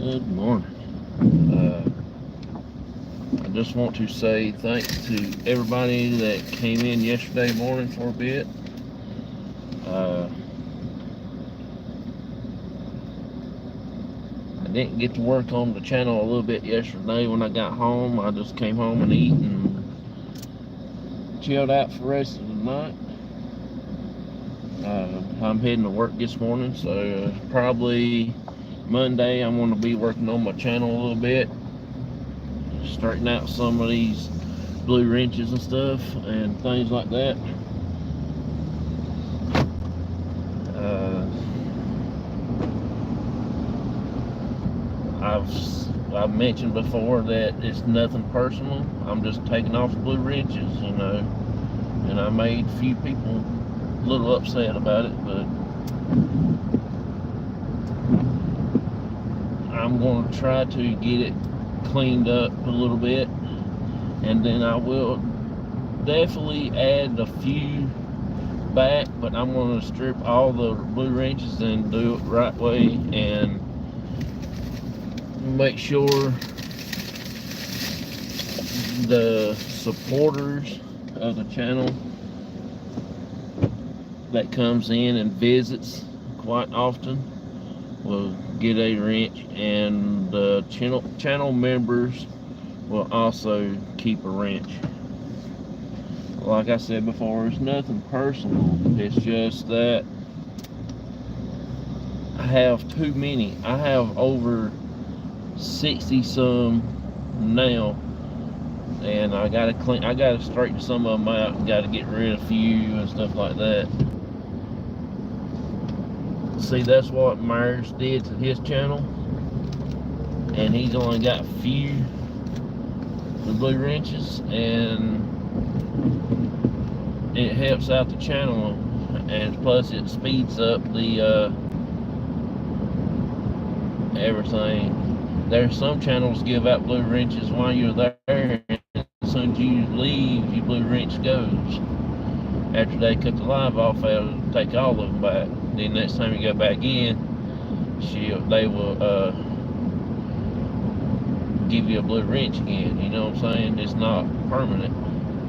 Good morning. I just want to say thanks to everybody that came in yesterday morning for a bit. Uh, I didn't get to work on the channel a little bit yesterday when I got home. I just came home and eat and chilled out for the rest of the night. I'm heading to work this morning, so probably Monday I'm going to be working on my channel a little bit, straighten out some of these blue wrenches and stuff and things like that. I've mentioned before that it's nothing personal. I'm just taking off blue wrenches, and I made a few people a little upset about it, but I'm going to try to get it cleaned up a little bit, and then I will definitely add a few back, but I'm going to strip all the blue wrenches and do it the right way and make sure the supporters of the channel that comes in and visits quite often will get a wrench, and the channel members will also keep a wrench. Like I said before, it's nothing personal. It's just that I have too many. I have over 60 some now, and I gotta straighten some of them out and gotta get rid of a few and stuff like that. See, that's what Myers did to his channel, and he's only got a few the blue wrenches, and it helps out the channel, and plus it speeds up the everything. There's some channels give out blue wrenches while you're there, and as soon as you leave, your blue wrench goes. After they cut the live off, they'll take all of them back. Then next time you go back in, they will give you a blue wrench again. You know what I'm saying? It's not permanent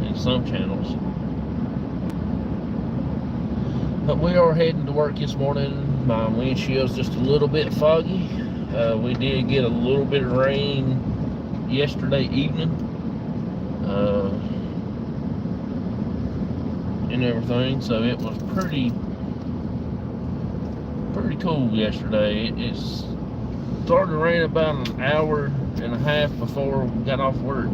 in some channels. But we are heading to work this morning. My windshield's just a little bit foggy. We did get a little bit of rain yesterday evening, and everything, so it was pretty cool yesterday. It started to rain about an hour and a half before we got off work.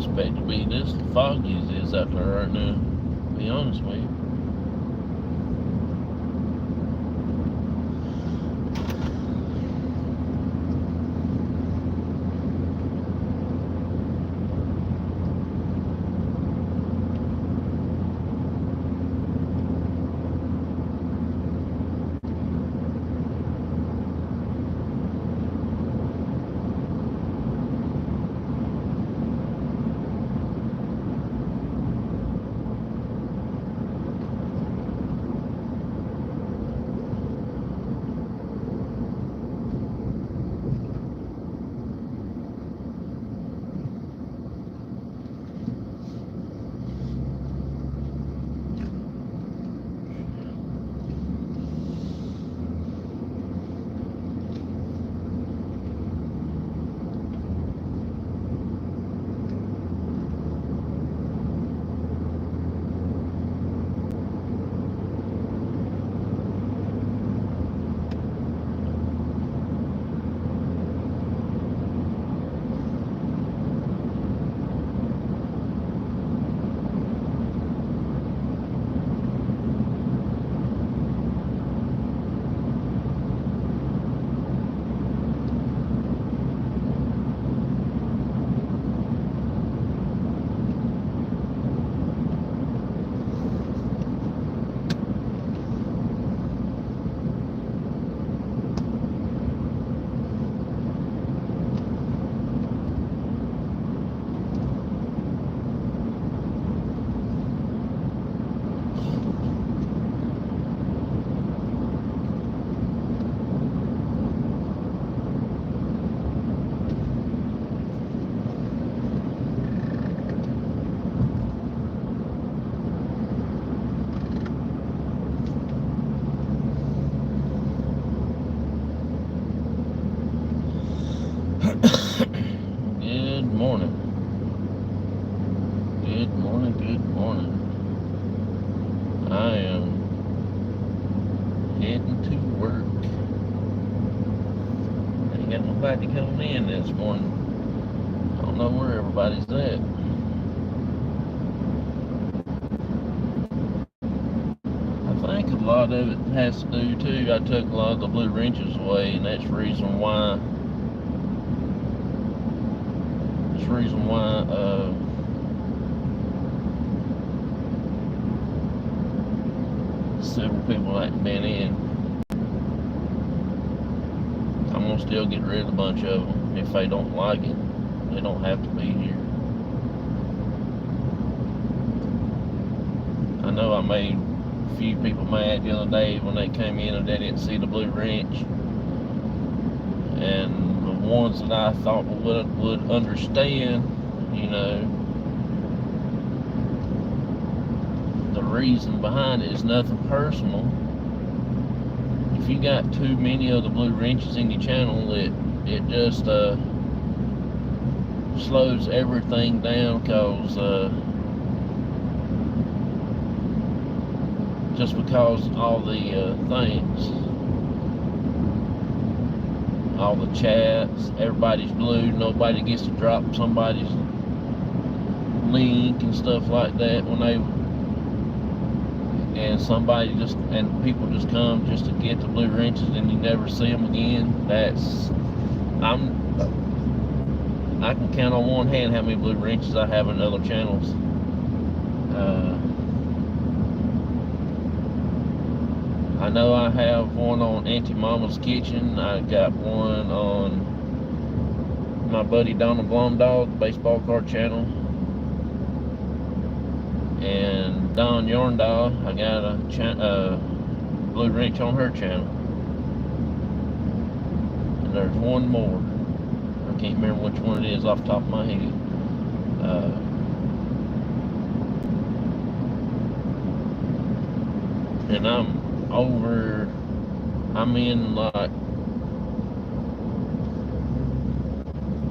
expect it to be this foggy as it is out there right now, to be honest with you. Good morning. Good morning, good morning. I am heading to work. Ain't got nobody coming in this morning. I don't know where everybody's at. I think a lot of it has to do too. I took a lot of the blue wrenches away, and that's the reason why. Several people haven't been in. I'm gonna still get rid of a bunch of them. If they don't like it, they don't have to be here. I know I made a few people mad the other day when they came in and they didn't see the blue wrench, and the ones that I thought would understand, you know, the reason behind it is nothing personal. If you got too many of the blue wrenches in your channel, it just slows everything down, because just because all the things, all the chats, everybody's glued, nobody gets to drop somebody's link and stuff like that when they, and somebody just, and people just come just to get the blue wrenches and you never see them again. I can count on one hand how many blue wrenches I have in other channels. I know I have one on Auntie Mama's Kitchen. I got one on my buddy Donald Blomdog baseball card channel, and Don Yarndahl, I got a blue wrench on her channel, and there's one more. I can't remember which one it is off the top of my head. And I'm in like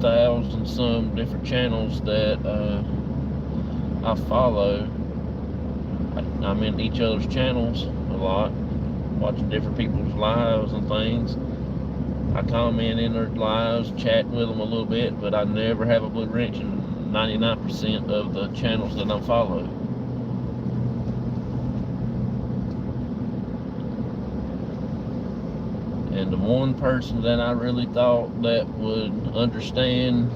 1,000 some different channels that I follow. I'm in each other's channels a lot, watching different people's lives and things. I comment in their lives, chatting with them a little bit, but I never have a blue wrench in 99% of the channels that I follow. And the one person that I really thought that would understand,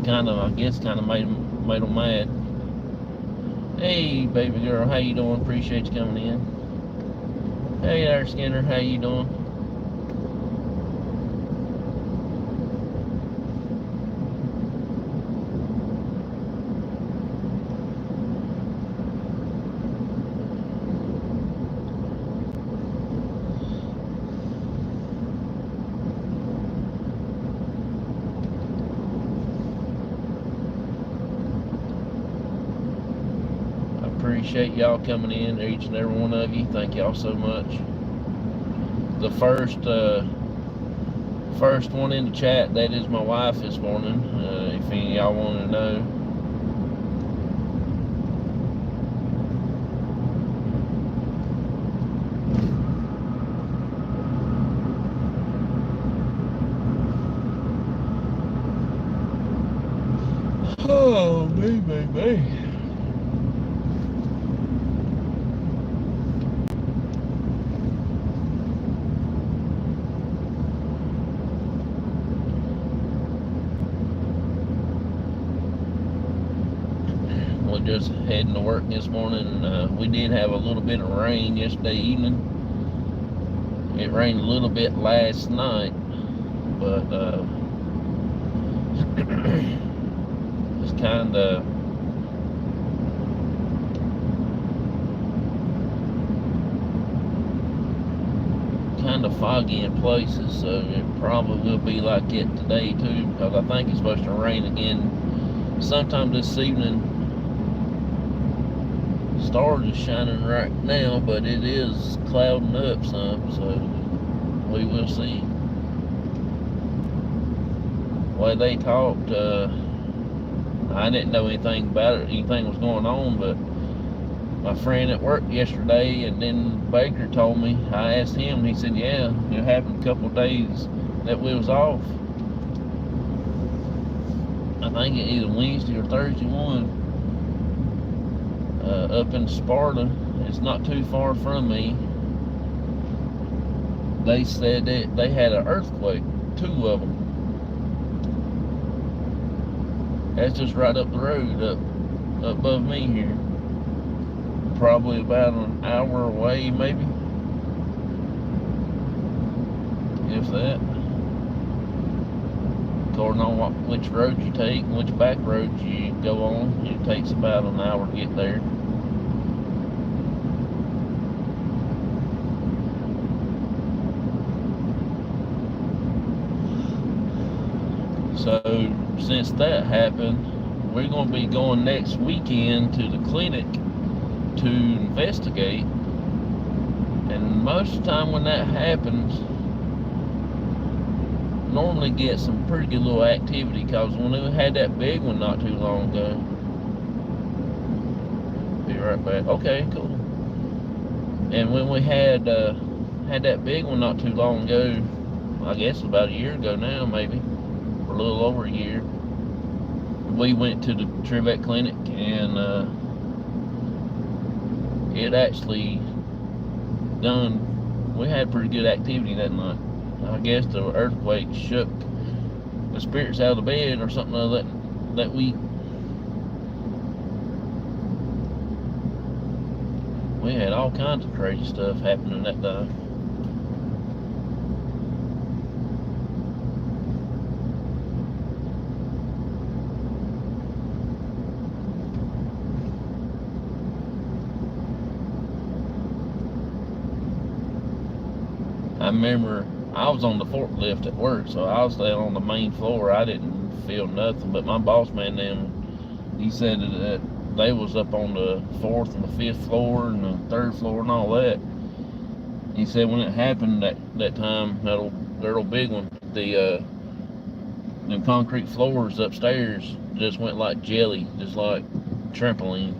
kind of made them mad. Hey, baby girl, how you doing? Appreciate you coming in. Hey there, Skinner, how you doing? Appreciate y'all coming in, each and every one of you. Thank y'all so much. The first one in the chat, that is my wife this morning. If any of y'all want to know. Oh, me. We're just heading to work this morning. We did have a little bit of rain yesterday evening. It rained a little bit last night, but it's kind of foggy in places, so it probably will be like it today too, because I think it's supposed to rain again sometime this evening. Stars is shining right now, but it is clouding up some, so we will see. The way they talked, I didn't know anything about it, anything was going on, but my friend at work yesterday, and then Baker told me, I asked him, and he said, yeah, it happened a couple of days that we was off. I think it either Wednesday or Thursday one, up in Sparta. It's not too far from me. They said that they had an earthquake, 2 of them. That's just right up the road, up above me here. Probably about an hour away, maybe, if that. According on which road you take, which back roads you go on, it takes about an hour to get there. So since that happened, we're going to be going next weekend to the clinic to investigate, and most of the time when that happens, normally get some pretty good little activity, because when we had that big one not too long ago, be right back. Okay, cool. And when we had that big one not too long ago, I guess about a year ago now, maybe, or a little over a year, we went to the Trivet Clinic, and it actually done, we had pretty good activity that night. I guess the earthquake shook the spirits out of the bed or something like that week. We had all kinds of crazy stuff happening that day. I remember I was on the forklift at work, so I was there on the main floor. I didn't feel nothing, but my boss man then, he said that they was up on the 4th and the 5th floor and the 3rd floor and all that. He said when it happened that time, that old big one, the concrete floors upstairs just went like jelly, just like trampoline.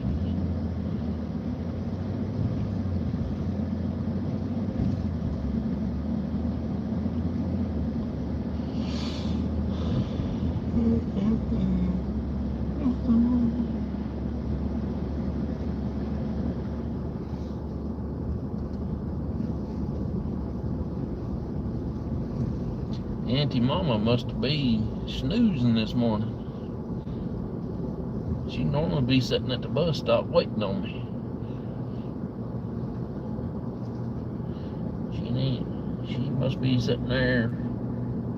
Auntie Mama must be snoozing this morning. She normally be sitting at the bus stop waiting on me. She must be sitting there.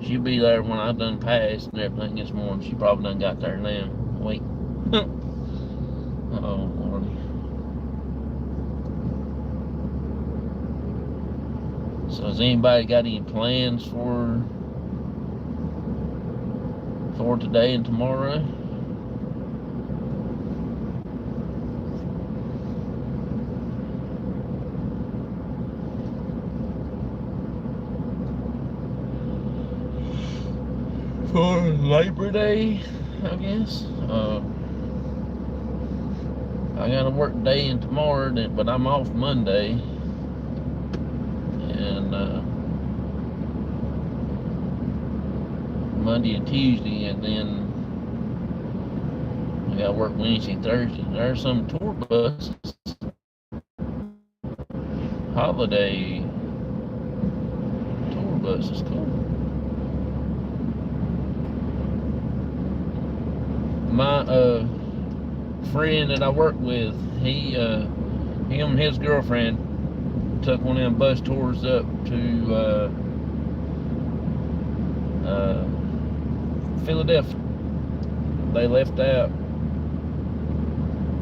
She'll be there when I done passed and everything this morning. She probably done got there now. Wait. Uh-oh, Lordy. So has anybody got any plans for today and tomorrow? For Labor Day, I guess. I got to work day and tomorrow, but I'm off Monday. And Monday and Tuesday, and then I got to work Wednesday and Thursday. There's some tour buses. Holiday tour buses, cool. My friend that I work with, him and his girlfriend took one of them bus tours up to Philadelphia. They left out.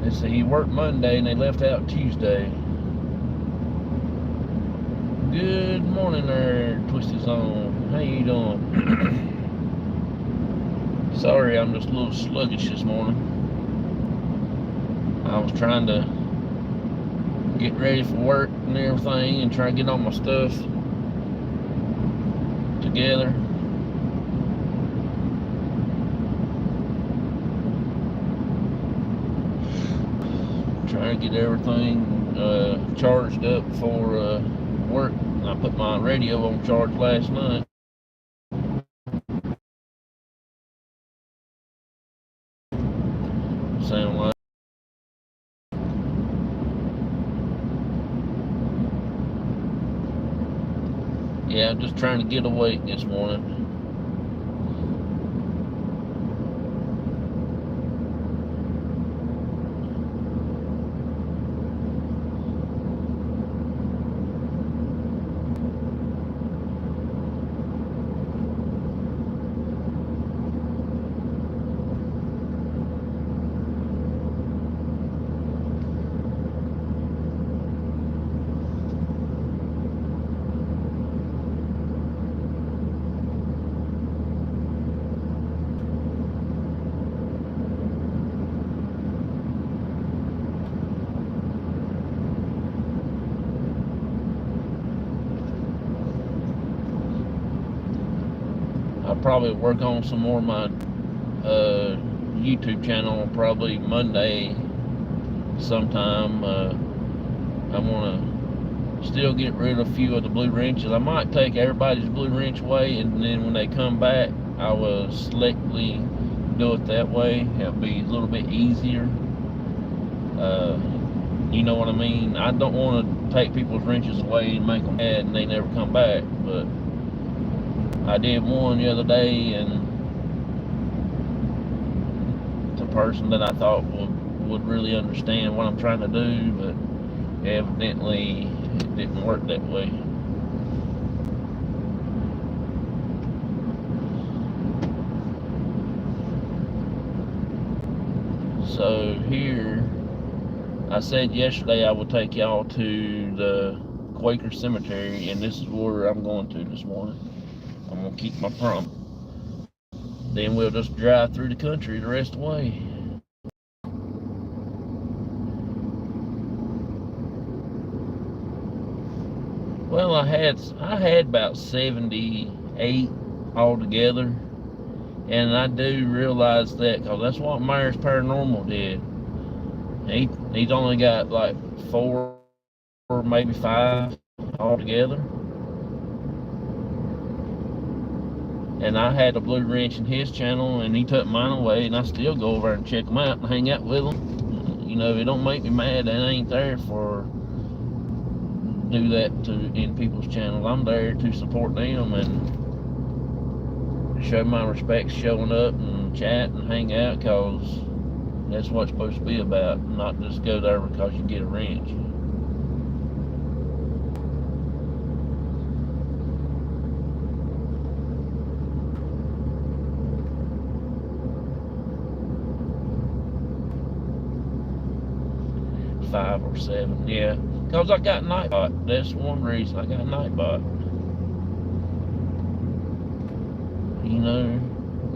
They said he worked Monday and they left out Tuesday. Good morning there, Twisty Zone. How you doing? Sorry, I'm just a little sluggish this morning. I was trying to get ready for work and everything and try to get all my stuff together. Trying to get everything charged up for work. I put my radio on charge last night. Sound like yeah, I'm just trying to get awake this morning. I'll probably work on some more of my YouTube channel probably Monday sometime. I want to still get rid of a few of the blue wrenches. I might take everybody's blue wrench away, and then when they come back, I will selectively do it that way. It'll be a little bit easier. You know what I mean? I don't want to take people's wrenches away and make them mad and they never come back, but I did one the other day, and it's a person that I thought would really understand what I'm trying to do, but evidently it didn't work that way. So here, I said yesterday I would take y'all to the Quaker Cemetery, and this is where I'm going to this morning. I'm gonna keep my promise. Then we'll just drive through the country the rest of the way. Well, I had about 78 altogether, and I do realize that because that's what Myers Paranormal did. He's only got like 4 or maybe 5 altogether. And I had a blue wrench in his channel, and he took mine away, and I still go over and check them out and hang out with them. You know, it don't make me mad that I ain't there for do that in people's channels. I'm there to support them, and show my respects showing up and chat and hang out, because that's what it's supposed to be about, not just go there because you get a wrench. Five or seven, yeah. Because I got Nightbot. That's one reason I got Nightbot. You know,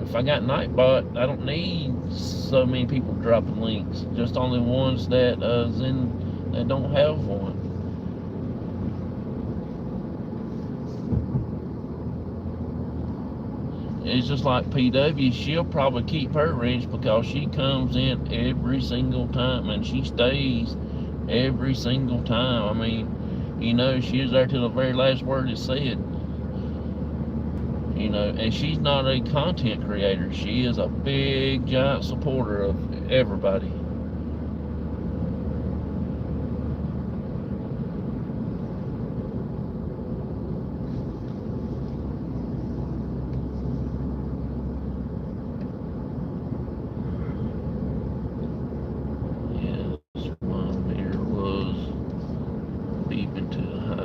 if I got Nightbot, I don't need so many people dropping links. Just only ones that that don't have one. It's just like PW. She'll probably keep her wrench because she comes in every single time and she stays every single time. I mean, you know, she was there till the very last word is said. You know, and she's not a content creator. She is a big, giant supporter of everybody. Yeah, this one here was beeping to the high.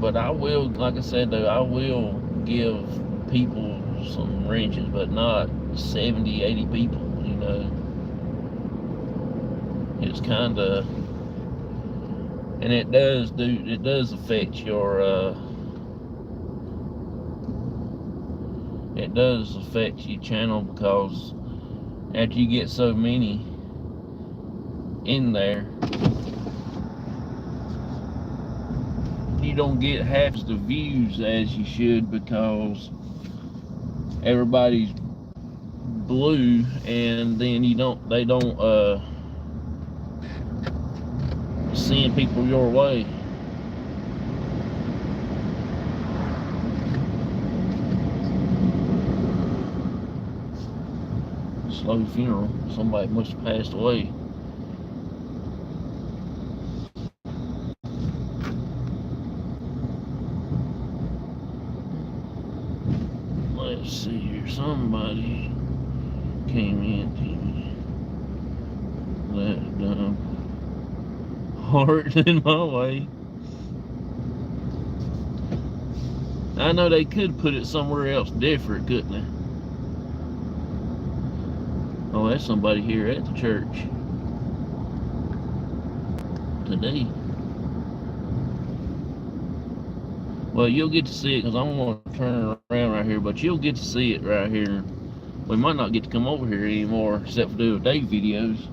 But I will, like I said though, I will give people some wrenches, but not 70, 80 people, you know. It's kind of, and it does affect your, it does affect your channel, because after you get so many in there, you don't get half the views as you should, because everybody's blue, and then they don't send people your way. Slow funeral. Somebody must have passed away. Let's see here. Somebody came in to me. That dumb heart in my way. I know they could put it somewhere else different, couldn't they? Oh, that's somebody here at the church today. Well, you'll get to see it, because I'm going to turn around right here, but you'll get to see it right here. We might not get to come over here anymore, except for do day videos.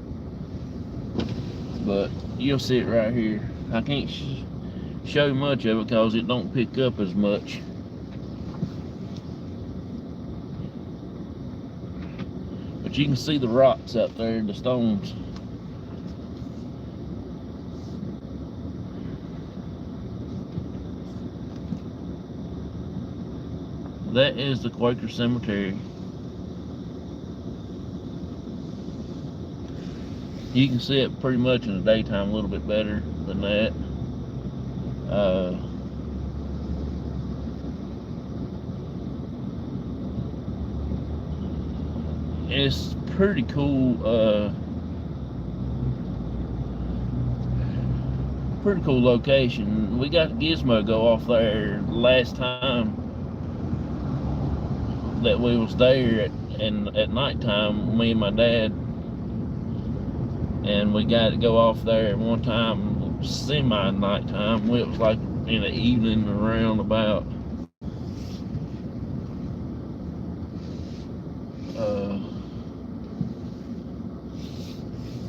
But you'll see it right here. I can't show much of it because it don't pick up as much. But you can see the rocks out there, the stones. That is the Quaker Cemetery. You can see it pretty much in the daytime a little bit better than that. It's pretty cool. Pretty cool location. We got Gizmo go off there last time that we was there at nighttime, me and my dad, and we got to go off there one time semi nighttime. It was like in the evening, around about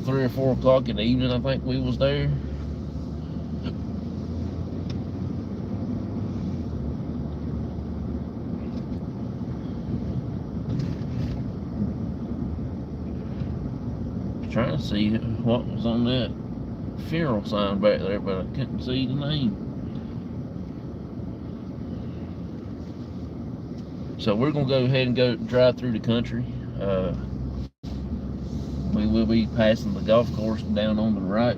3 or 4 o'clock in the evening, I think we was there. Trying to see what was on that funeral sign back there, but I couldn't see the name. So we're gonna go ahead and go drive through the country. we'll be passing the golf course down on the right.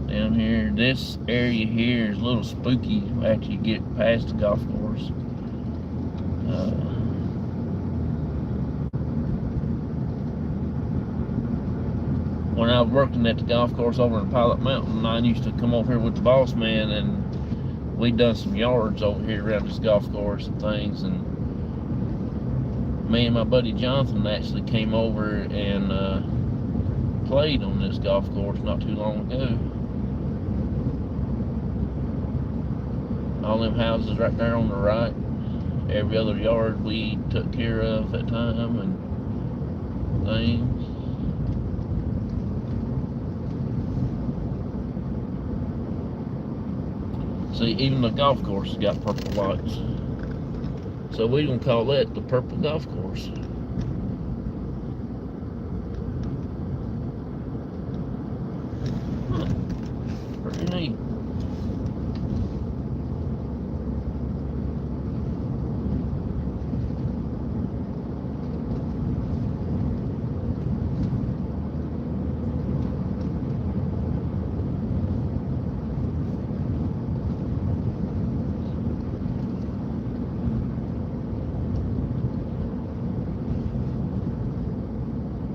Down here, this area here is a little spooky after you get past the golf course. When I was working at the golf course over in Pilot Mountain, I used to come over here with the boss man, and we'd done some yards over here around this golf course and things, and me and my buddy Jonathan actually came over and played on this golf course not too long ago. All them houses right there on the right, every other yard we took care of at that time and things. See, even the golf course has got purple lights. So we're gonna call that the purple golf course. Huh. Pretty neat.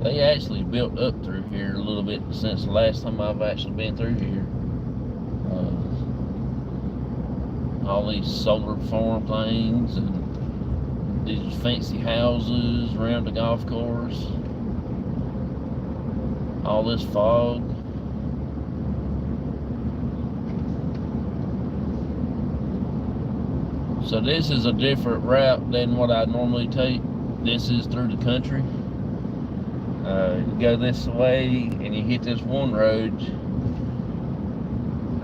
They actually built up through here a little bit since the last time I've actually been through here. All these solar farm things and these fancy houses around the golf course. All this fog. So this is a different route than what I normally take. This is through the country. You go this way and you hit this one road.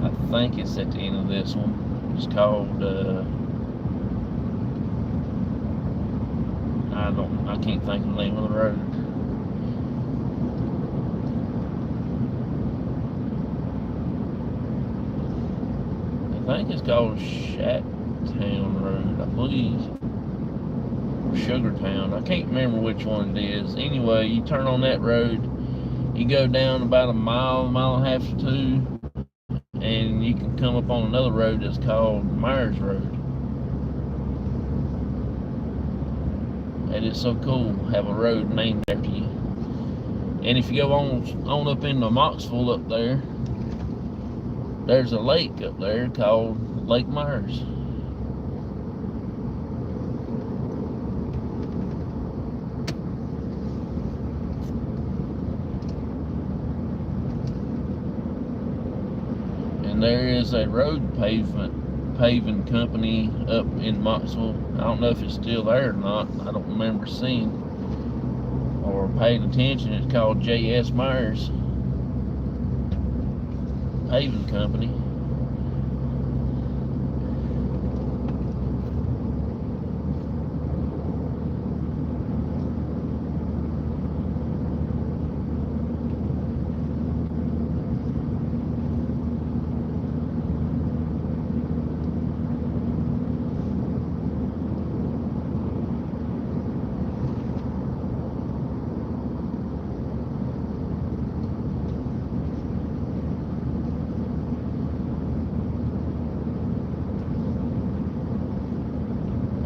I think it's at the end of this one. It's called I can't think of the name of the road. I think it's called Town Road, I believe. Sugar Town. I can't remember which one it is. Anyway, you turn on that road, you go down about a mile and a half to two, and you can come up on another road that's called Myers Road. It is so cool to have a road named after you. And if you go on up into Moxville up there, there's a lake up there called Lake Myers. And there is a road paving company up in Moxville. I don't know if it's still there or not. I don't remember seeing or paying attention. It's called J.S. Myers Paving Company.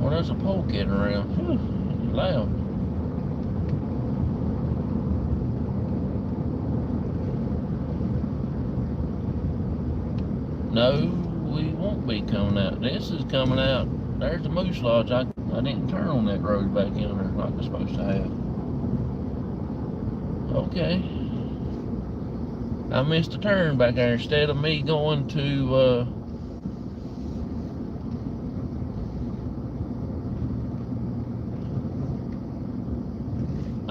There's a pole getting around. Whew, loud. No, we won't be coming out. This is coming out. There's the Moose Lodge. I didn't turn on that road back in there like I'm supposed to have. Okay. I missed a turn back there. Instead of me going to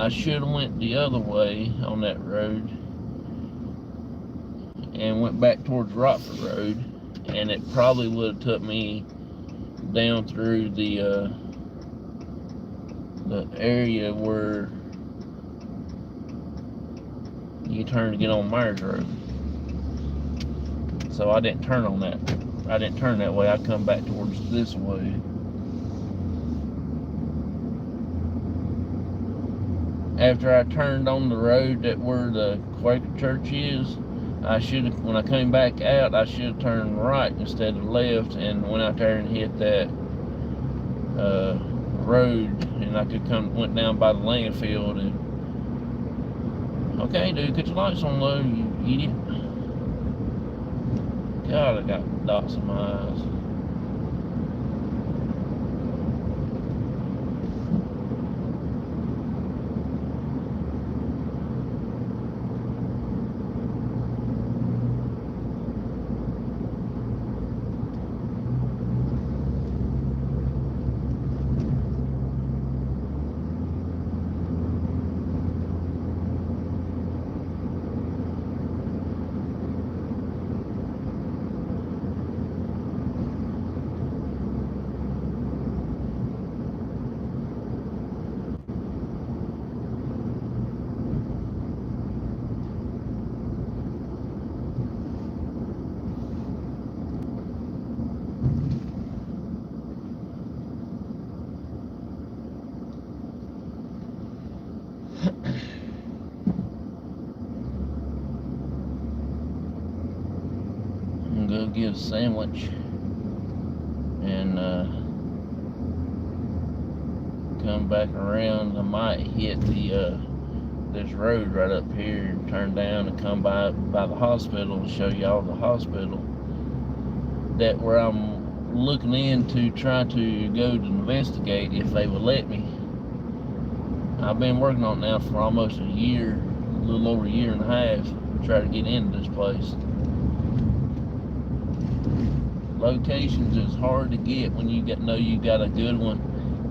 I should have went the other way on that road and went back towards Rockford Road, and it probably would have took me down through the area where you turn to get on Myers Road. So I didn't turn on that. I didn't turn that way. I come back towards this way. after I turned on the road that where the Quaker church is, I should have, when I came back out, I should have turned right instead of left and went out there and hit that road, and I could went down by the landfill. And okay, dude, cut your lights on low, you idiot. God, I got dots in my eyes. Go get a sandwich and come back around. I might hit the this road right up here and turn down and come by the hospital and show y'all the hospital that where I'm looking into trying to go to investigate if they would let me. I've been working on it now for almost a year, a little over a year and a half, to try to get into this place. Locations is hard to get when you know you got a good one.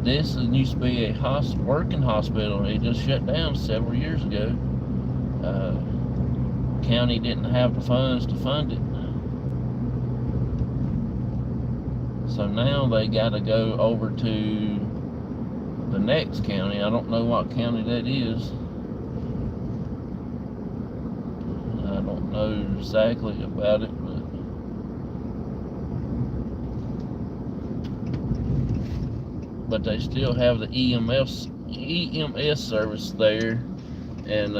This used to be a working hospital. It just shut down several years ago. County didn't have the funds to fund it, so now they got to go over to the next county. I don't know what county that is. I don't know exactly about it, but they still have the EMS service there, and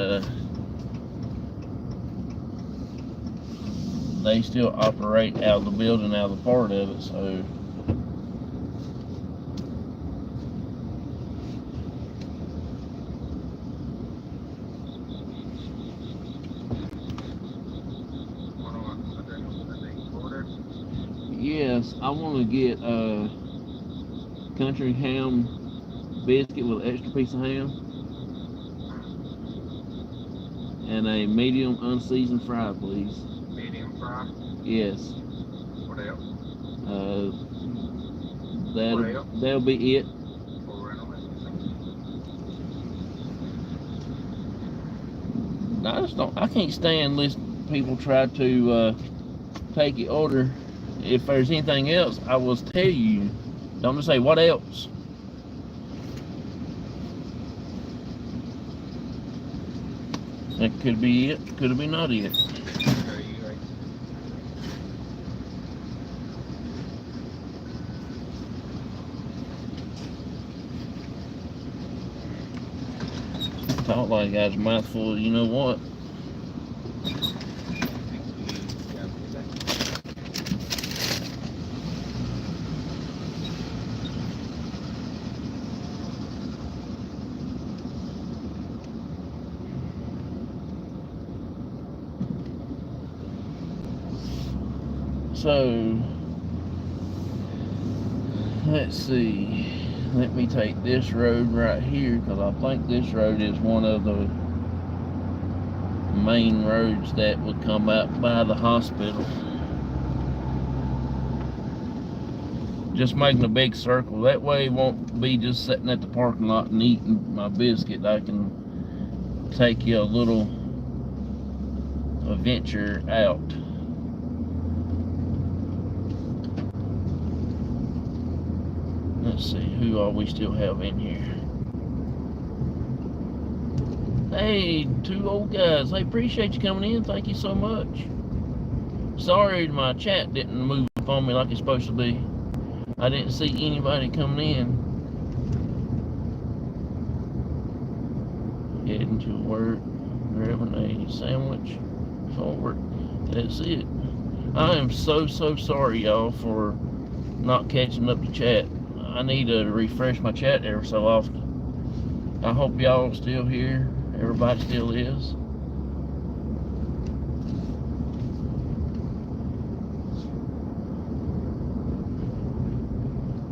they still operate out of the building, out of the part of it. So yes, I want to get country ham biscuit with an extra piece of ham and a medium unseasoned fry, please. Medium fry? Yes. What else? That'll be it. I can't stand listening to people try to take your order. If there's anything else, I will tell you. Don't just say, what else? That could be it, could be not it. Talk like I got a mouthful, you know what? So, let's see. Let me take this road right here, because I think this road is one of the main roads that would come out by the hospital. Just making a big circle. That way it won't be just sitting at the parking lot and eating my biscuit. I can take you a little adventure out. Let's see, who all we still have in here. Hey, two old guys. I appreciate you coming in. Thank you so much. Sorry my chat didn't move up on me like it's supposed to be. I didn't see anybody coming in. heading to work, grabbing a sandwich forward. That's it. I am so sorry, y'all, for not catching up to chat. I need to refresh my chat every so often. I hope y'all still here. Everybody still is.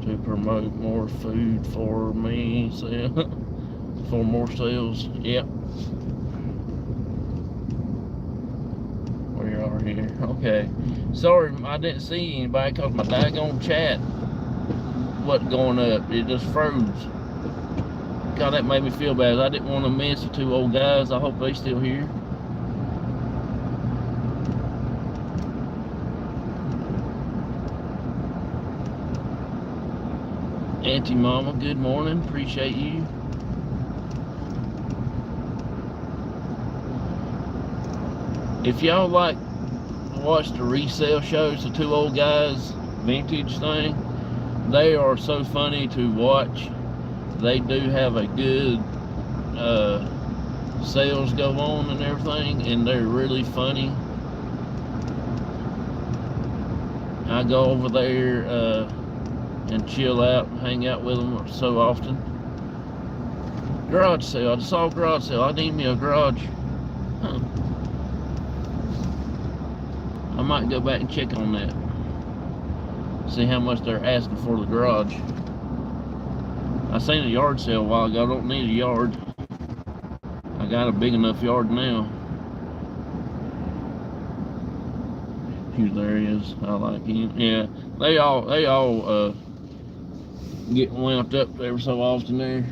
To promote more food for me, for more sales. Yep. We are here. Okay. Sorry, I didn't see anybody because my daggone chat wasn't going up. It just froze. God, that made me feel bad. I didn't want to miss the two old guys. I hope they still here. Auntie Mama, good morning. Appreciate you. If y'all like to watch the resale shows, the two old guys vintage thing, they are so funny to watch. They do have a good sales go on and everything, and they're really funny. I go over there and chill out and hang out with them so often. Garage sale. I saw a garage sale. I need me a garage. Huh. I might go back and check on that. See how much they're asking for the garage. I seen a yard sale a while ago. I don't need a yard. I got a big enough yard now. There he is. I like him. Yeah, they all get wound up every so often there.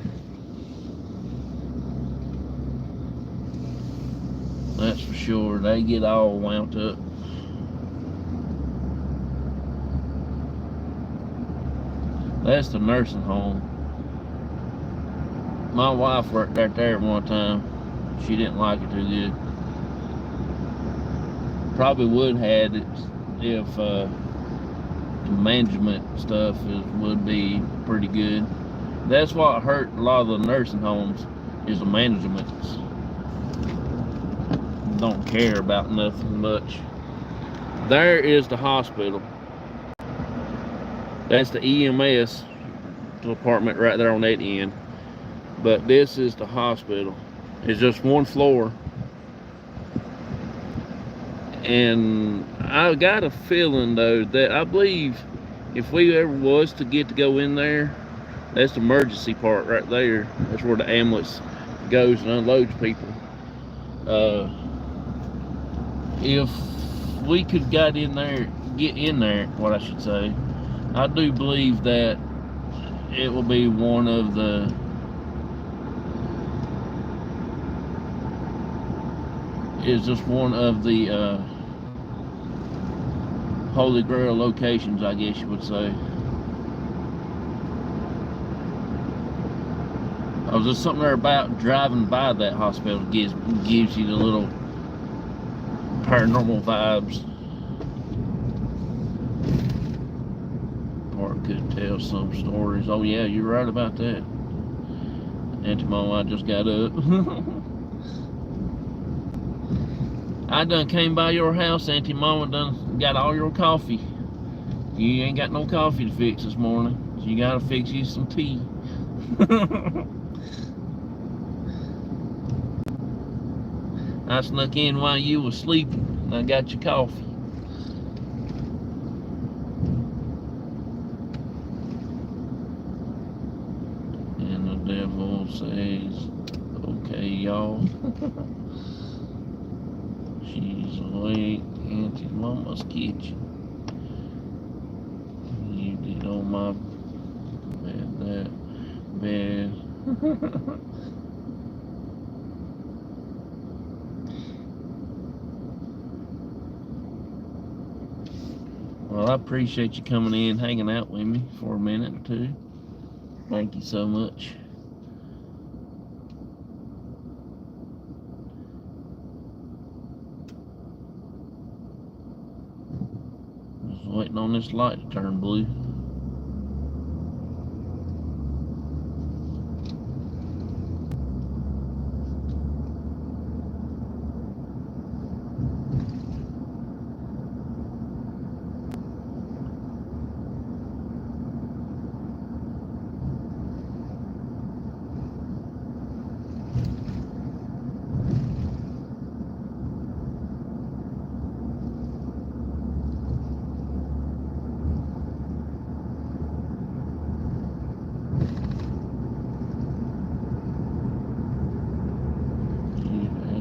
That's for sure. They get all wound up. That's the nursing home. My wife worked right there one time. She didn't like it too good. Probably would had it if the management stuff would be pretty good. That's what hurt a lot of the nursing homes is the management. Don't care about nothing much. There is the hospital. That's the EMS department right there on that end. But this is the hospital. It's just one floor. And I got a feeling though that I believe if we ever was to get to go in there, that's the emergency part right there. That's where the ambulance goes and unloads people. If we could get in there, what I should say, I do believe that it will be one of the Holy Grail locations, I guess you would say. I was just something there about driving by that hospital gives you the little paranormal vibes. Or it could tell some stories. Oh yeah, you're right about that. Auntie Mama, I just got up. I done came by your house, Auntie Mama, done got all your coffee. You ain't got no coffee to fix this morning. So you gotta fix you some tea. I snuck in while you was sleeping and I got your coffee. And the devil says, okay, y'all. She's awake, Auntie Mama's kitchen. You did on my bed. Well, I appreciate you coming in, hanging out with me for a minute or two. Thank you so much. Waiting on this light to turn blue.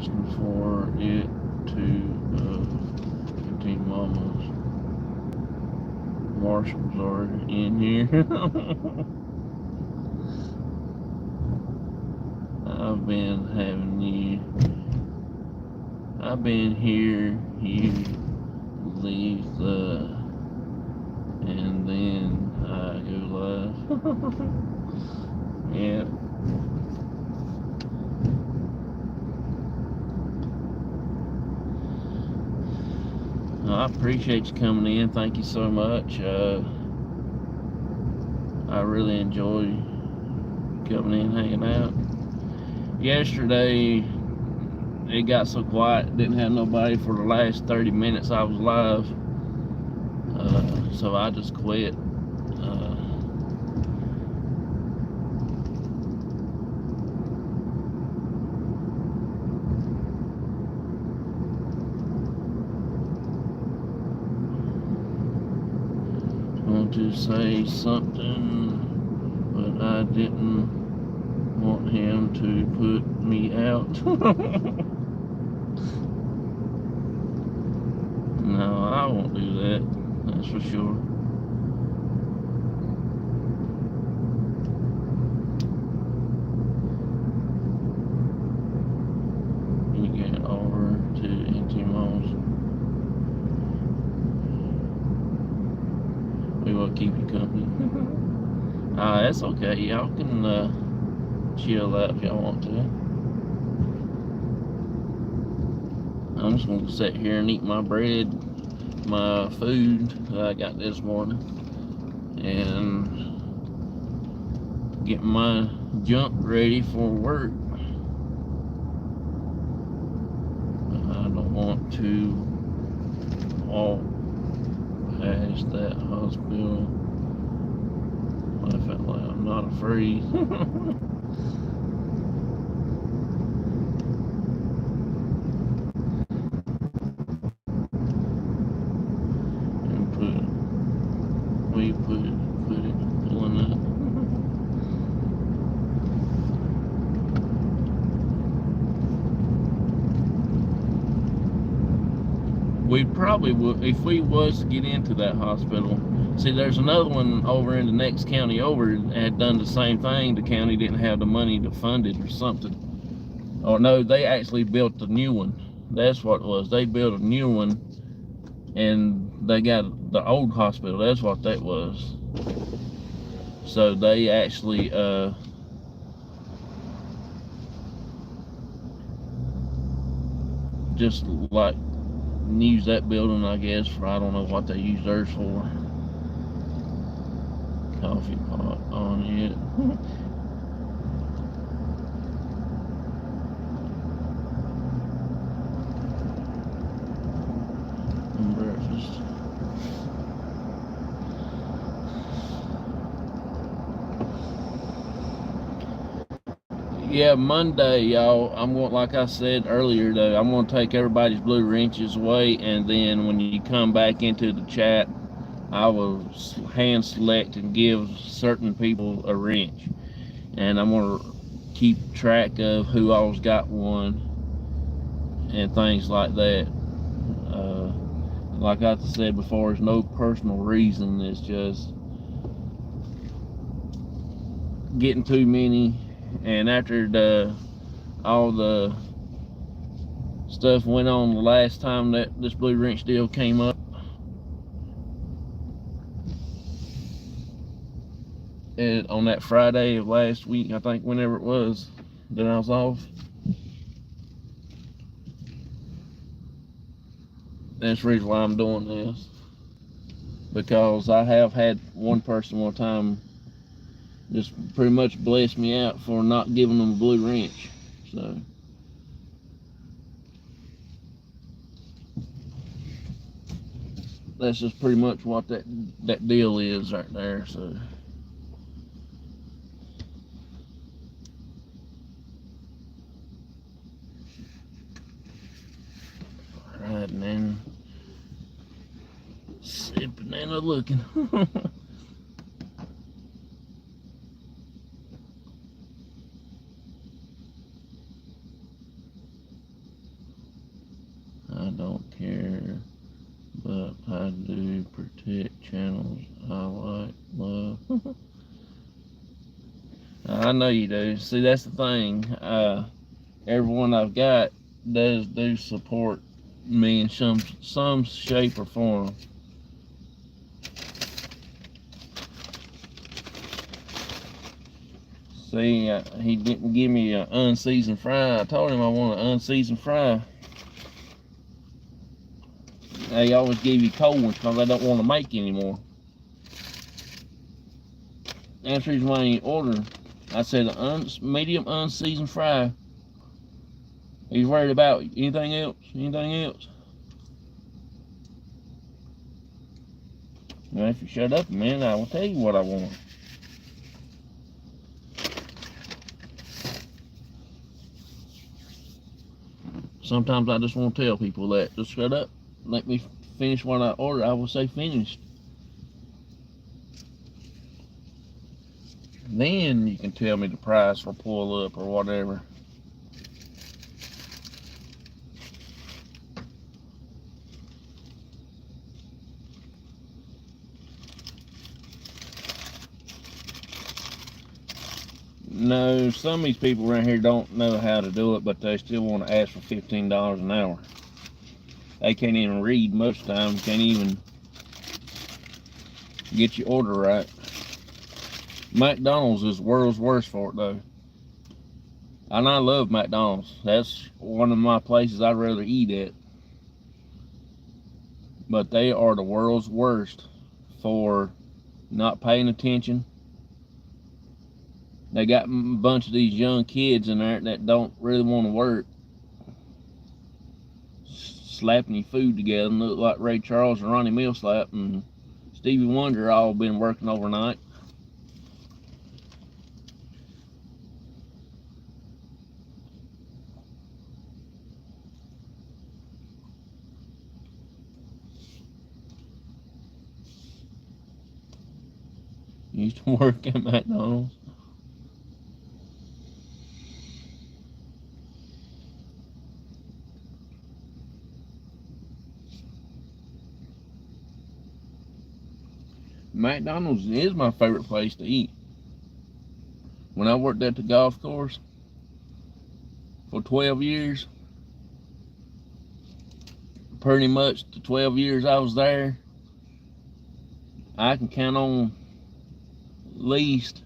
listening for it to continue. Mama's marshals are in here. I've been here, you leave and then I go live. Yeah. I appreciate you coming in. Thank you so much. I really enjoy coming in, hanging out. Yesterday, it got so quiet, didn't have nobody for the last 30 minutes I was live. So I just quit. Want to say something, but I didn't want him to put me out. No, I won't do that, that's for sure. You get over to NT Malls. We will keep you company. That's okay. Y'all can chill out if y'all want to. I'm just gonna sit here and eat my bread, my food that I got this morning, and get my junk ready for work. I don't want to walk past that hospital. I felt like I'm not afraid. And put it pulling up. We probably would, if we was to get into that hospital. See, there's another one over in the next county over that had done the same thing. The county didn't have the money to fund it or something. Or no, they actually built a new one. That's what it was. They built a new one, and they got the old hospital. That's what that was. So they actually just like use that building, I guess, for I don't know what they use theirs for. Coffee pot on it. And breakfast. Yeah, Monday, y'all, I'm going, like I said earlier, though, I'm going to take everybody's blue wrenches away, and then when you come back into the chat, I will hand select and give certain people a wrench. And I'm going to keep track of who all's got one and things like that. Like I said before, there's no personal reason. It's just getting too many. And after all the stuff went on the last time that this blue wrench deal came up, on that Friday of last week, I think, whenever it was that I was off. That's the reason why I'm doing this, because I have had one person one time just pretty much bless me out for not giving them a blue wrench. So that's just pretty much what that deal is right there. So alright, and then sipping and a looking. don't care, but I do protect channels I like, love. I know you do. See, that's the thing. Everyone I've got do support me in some shape or form. See, he didn't give me an unseasoned fry. I told him I want an unseasoned fry. They always give you cold ones because they don't want to make anymore. That's the reason why I ain't ordering. I said medium unseasoned fry. He's worried about anything else? Anything else? Now, if you shut up a minute, I will tell you what I want. Sometimes I just want to tell people that. Just shut up. Let me finish what I ordered. I will say finished. Then you can tell me the price or pull up or whatever. No, some of these people around here don't know how to do it, but they still want to ask for $15 an hour. They can't even read most of the time, can't even get your order right. McDonald's is the world's worst for it, though. And I love McDonald's. That's one of my places I'd rather eat at. But they are the world's worst for not paying attention. They got a bunch of these young kids in there that don't really want to work, slapping your food together and look like Ray Charles and Ronnie Millsap and Stevie Wonder all been working overnight. Used to work at McDonald's. McDonald's is my favorite place to eat. When I worked at the golf course for 12 years, pretty much the 12 years I was there, I can count on at least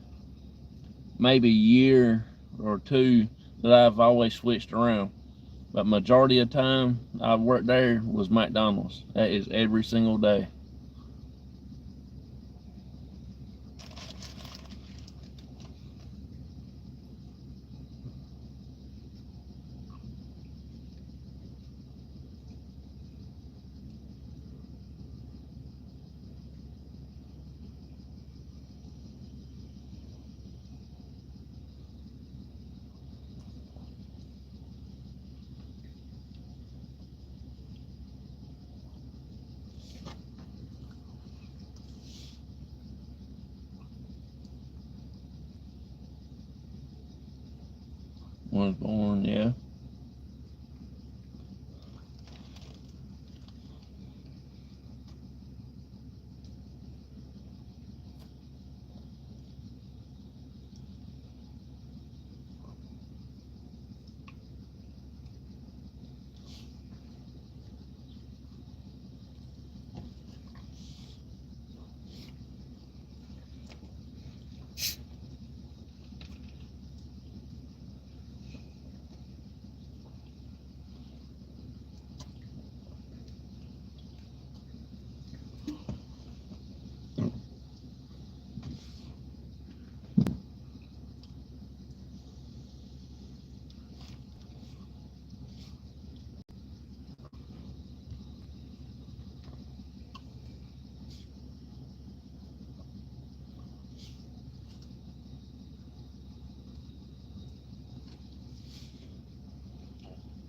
maybe a year or two that I've always switched around. But majority of the time I worked there was McDonald's. That is every single day. Was born, yeah.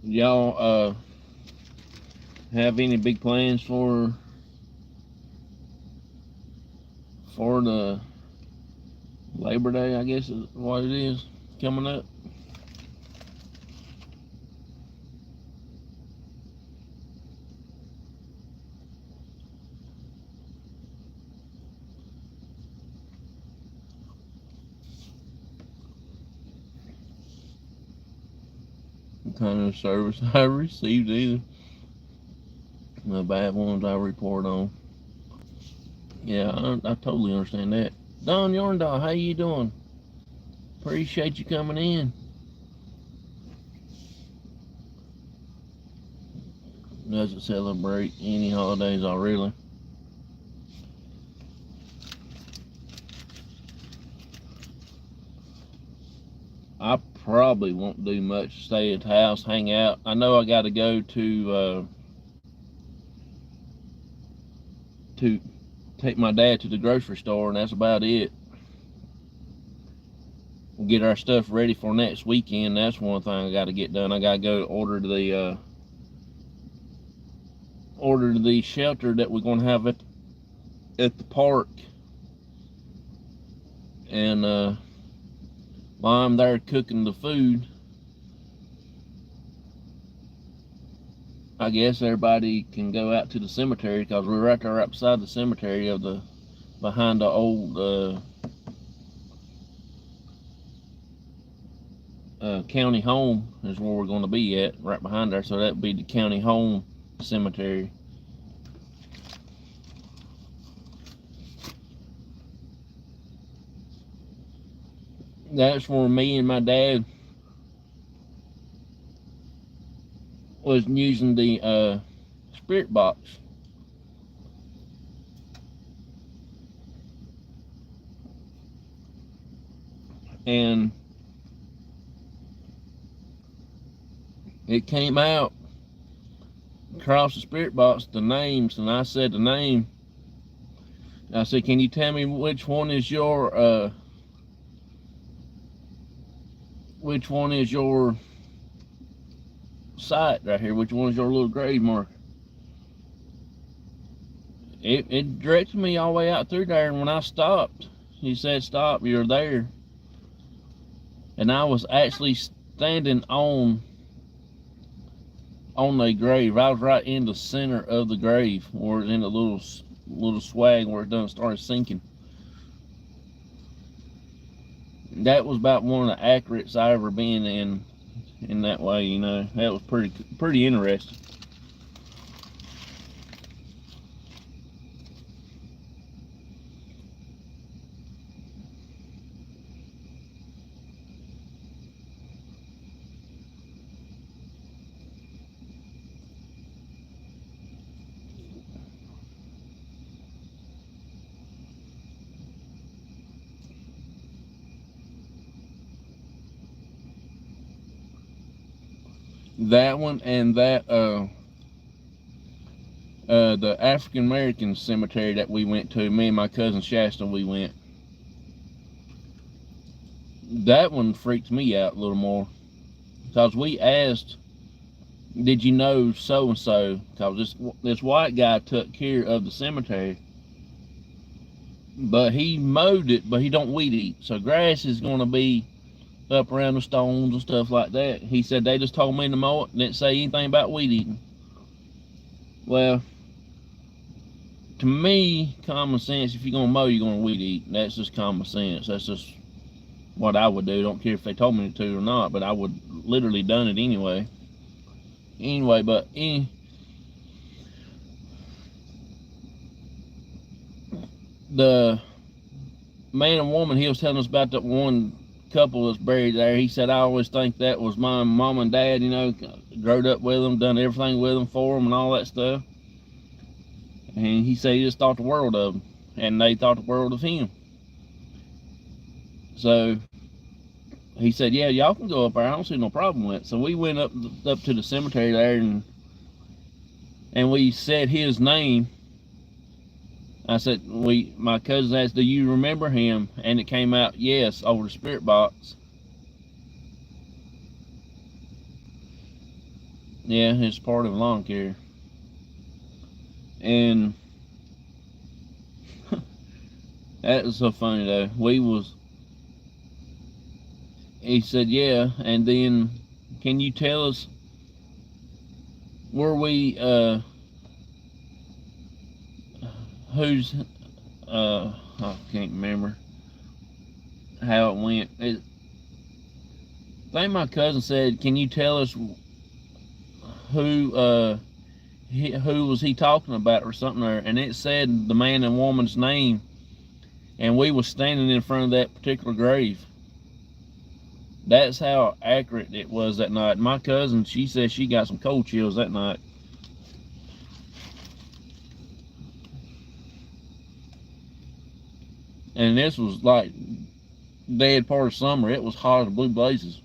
Y'all have any big plans for the Labor Day, I guess is what it is, coming up? kind of service I received either. The bad ones I report on. Yeah, I totally understand that. Don Yarndall, how you doing? Appreciate you coming in. Doesn't celebrate any holidays, I really. I probably won't do much. Stay at the house, hang out. I know I got to go to take my dad to the grocery store, and that's about it. Get our stuff ready for next weekend. That's one thing I got to get done. I got to go order the shelter that we're going to have at the park. And while I'm there cooking the food, I guess everybody can go out to the cemetery, because we're right there right beside the cemetery behind the old county home is where we're going to be at, right behind there. So that would be the county home cemetery. That's where me and my dad was using the spirit box. And it came out across the spirit box, the names, and I said the name. I said, can you tell me which one is your site right here? Which one is your little grave marker? It directed me all the way out through there, and when I stopped, he said, stop, you're there. And I was actually standing on the grave. I was right in the center of the grave, where it's in a little swag where it done started sinking. That was about one of the accurates I ever been in that way, you know. That was pretty interesting. That one and that the African American cemetery that we went to, me and my cousin Shasta, we went. That one freaked me out a little more, because we asked, did you know so and so? Because this white guy took care of the cemetery, but he mowed it, but he don't weed eat, so grass is going to be up around the stones and stuff like that. He said they just told me to mow it, didn't say anything about weed eating. Well, to me, common sense, if you're going to mow, you're going to weed eat. That's just common sense. That's just what I would do. Don't care if they told me to or not, but I would literally done it anyway. The man and woman, he was telling us about that one couple that's buried there. He said, I always think that was my mom and dad, you know, growed up with them, done everything with them for them and all that stuff. And he said he just thought the world of them, and they thought the world of him. So he said, yeah, y'all can go up there, I don't see no problem with it. So we went up to the cemetery there, and we said his name. I said, my cousin asked, do you remember him? And it came out, yes, over the spirit box. Yeah, it's part of lawn care. And that was so funny though. He said, yeah, and then can you tell us where we I can't remember how it went. I think my cousin said, can you tell us who who was he talking about or something there, and it said the man and woman's name, and we was standing in front of that particular grave. That's how accurate it was that night. My cousin, she said she got some cold chills that night. And this was like dead part of summer. It was hot as blue blazes.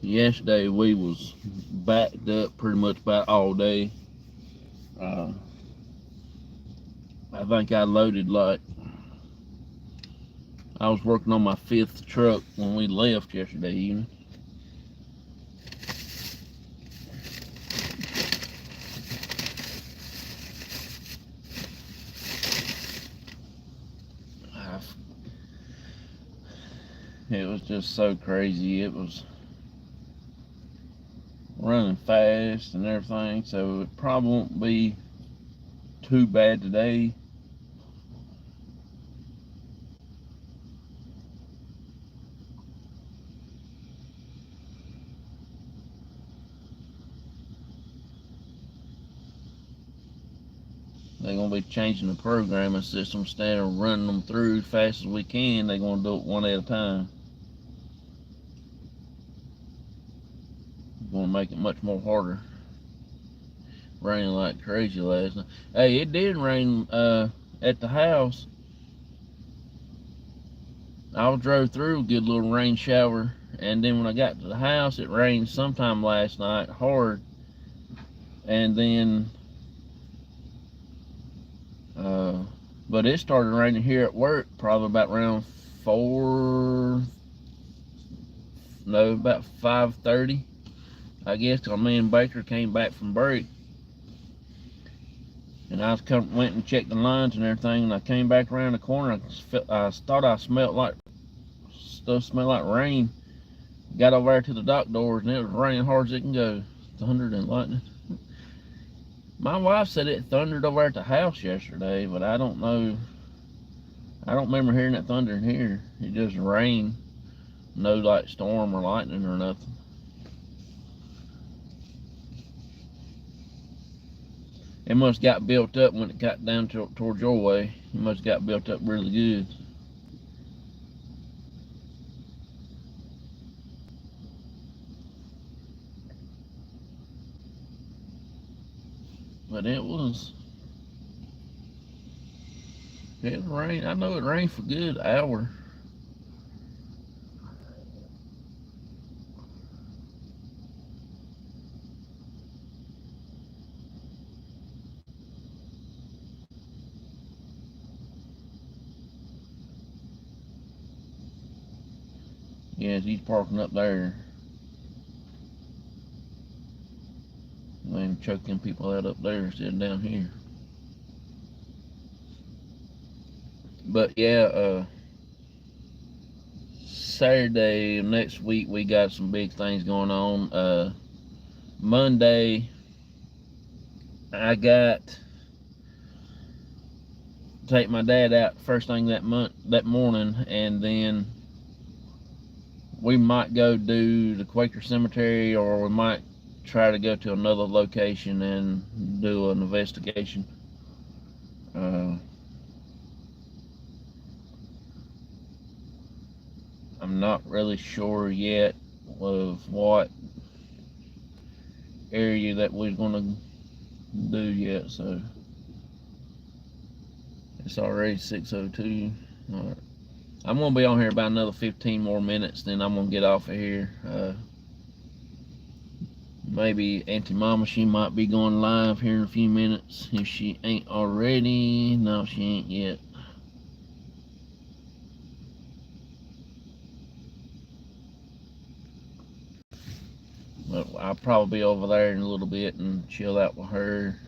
Yesterday we was backed up pretty much about all day. I think I loaded like, I was working on my 5th truck when we left yesterday evening. It was just so crazy. It was running fast and everything, so it probably won't be too bad today. They're gonna be changing the programming system instead of running them through as fast as we can. They're gonna do it one at a time. Gonna make it much more harder. Raining like crazy last night. Hey, it did rain at the house. I drove through a good little rain shower, and then when I got to the house, it rained sometime last night hard, and then but it started raining here at work probably about around about 5:30, I guess, because me and Baker came back from break. And I went and checked the lines and everything, and I came back around the corner. I thought I smelled like rain. Got over there to the dock doors, and it was raining hard as it can go. Thunder and lightning. My wife said it thundered over at the house yesterday, but I don't know. I don't remember hearing that thunder in here. It just rained. No like storm or lightning or nothing. It must got built up when it got down towards your way. It must got built up really good. But it rained. I know it rained for a good hour. Yes, he's parking up there. And choking people out up there instead of down here. But yeah, Saturday of next week we got some big things going on. Monday I got to take my dad out first thing that morning, and then we might go do the Quaker Cemetery, or we might try to go to another location and do an investigation. I'm not really sure yet of what area that we're going to do yet, so it's already 6:02. All right. I'm going to be on here about another 15 more minutes, then I'm going to get off of here. Maybe Auntie Mama, she might be going live here in a few minutes, if she ain't already. No, she ain't yet. But I'll probably be over there in a little bit and chill out with her.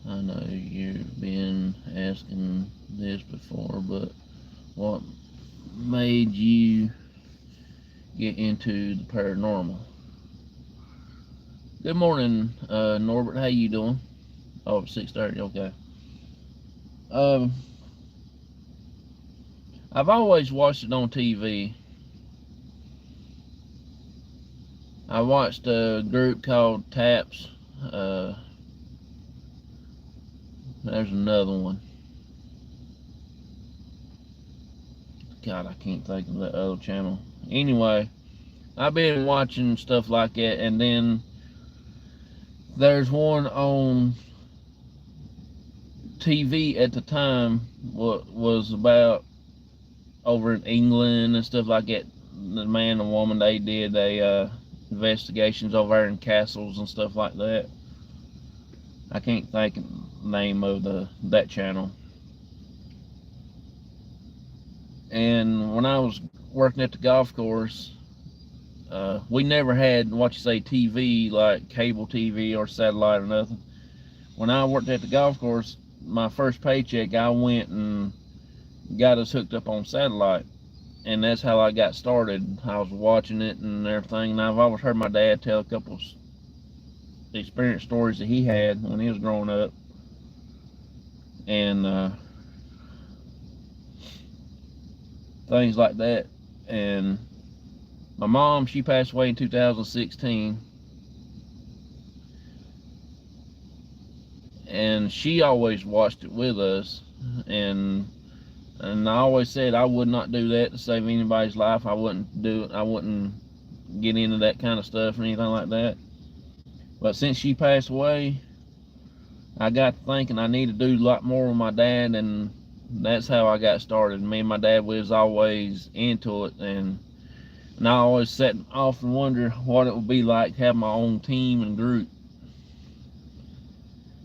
I know you've been asking this before, but what made you get into the paranormal? Good morning, Norbert. How you doing? Oh, 6:30. Okay. I've always watched it on TV. I watched a group called Taps. There's another one. God, I can't think of the other channel. Anyway, I've been watching stuff like that, and then there's one on TV at the time. What was about over in England and stuff like that. The man and woman, they did investigations over there in castles and stuff like that. I can't think of the name of that channel. And when I was working at the golf course, we never had TV, like cable TV or satellite or nothing. When I worked at the golf course, my first paycheck, I went and got us hooked up on satellite, and that's how I got started. I was watching it and everything, and I've always heard my dad tell a couple of experience stories that he had when he was growing up, and things like that. And my mom, she passed away in 2016, and she always watched it with us, and I always said I would not do that to save anybody's life. I wouldn't do it. I wouldn't get into that kind of stuff or anything like that. But since she passed away, I got to thinking I need to do a lot more with my dad, and that's how I got started. Me and my dad was always into it, and I always sat off and wondered what it would be like to have my own team and group.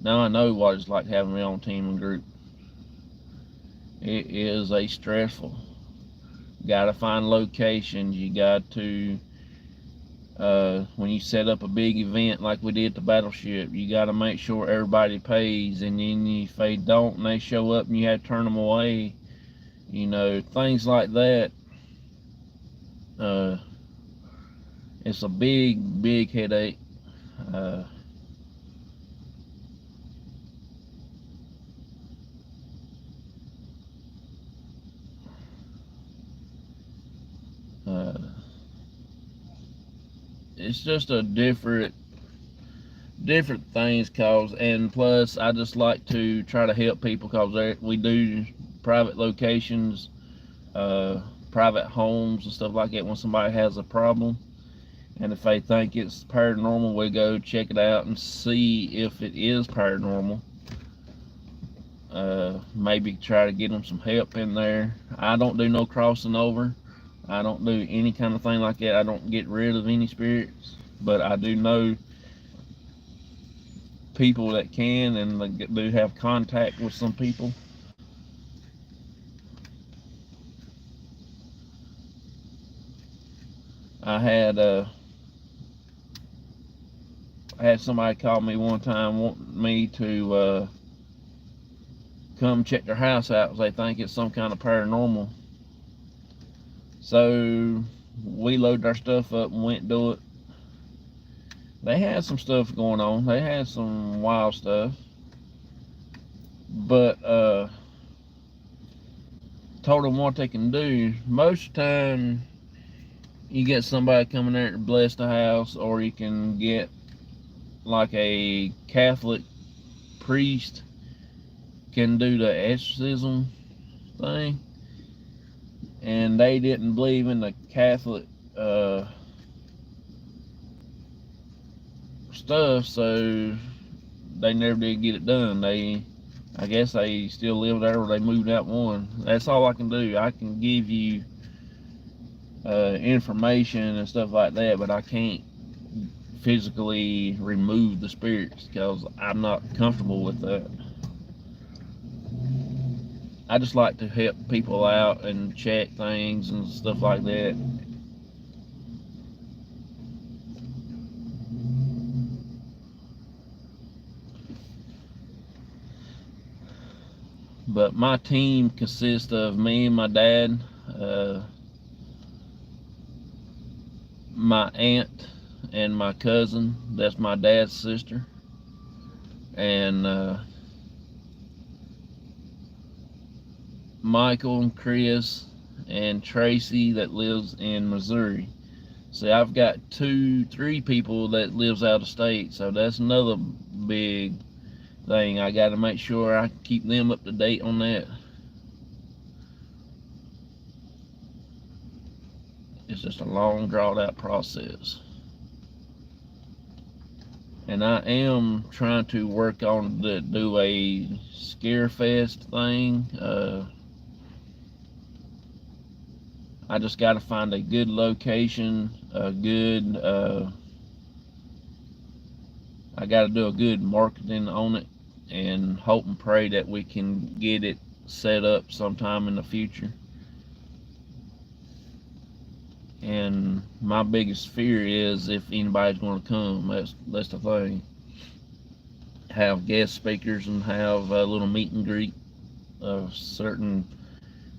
Now I know what it's like having my own team and group. It is a stressful. You gotta find locations. You got to, when you set up a big event like we did at the battleship, you gotta make sure everybody pays, and then if they don't and they show up and you have to turn them away, things like that. It's a big headache. It's just a different things, and plus I just like to try to help people, because we do private locations, private homes and stuff like that. When somebody has a problem, and if they think it's paranormal, we go check it out and see if it is paranormal. Maybe try to get them some help in there. I don't do no crossing over. I don't do any kind of thing like that. I don't get rid of any spirits, but I do know people that can, and they do have contact with some people. I had somebody call me one time wanting me to come check their house out because they think it's some kind of paranormal. So we loaded our stuff up and went and do it. They had some stuff going on. They had some wild stuff. But told them what they can do. Most of the time, you get somebody coming there to bless the house, or you can get like a Catholic priest can do the exorcism thing. And they didn't believe in the Catholic stuff, so they never did get it done. I guess they still live there, or they moved out one. That's all I can do. I can give you information and stuff like that, but I can't physically remove the spirits because I'm not comfortable with that. I just like to help people out and check things and stuff like that. But my team consists of me and my dad, my aunt, and my cousin. That's my dad's sister. And Michael and Chris and Tracy that lives in Missouri. See, I've got 3 people that lives out of state, so that's another big thing. I got to make sure I keep them up to date on that. It's just a long, drawn out process. And I am trying to work on do a scare fest thing. I just got to find a good location, a good. I got to do a good marketing on it, and hope and pray that we can get it set up sometime in the future. And my biggest fear is if anybody's going to come. That's the thing. Have guest speakers and have a little meet and greet of certain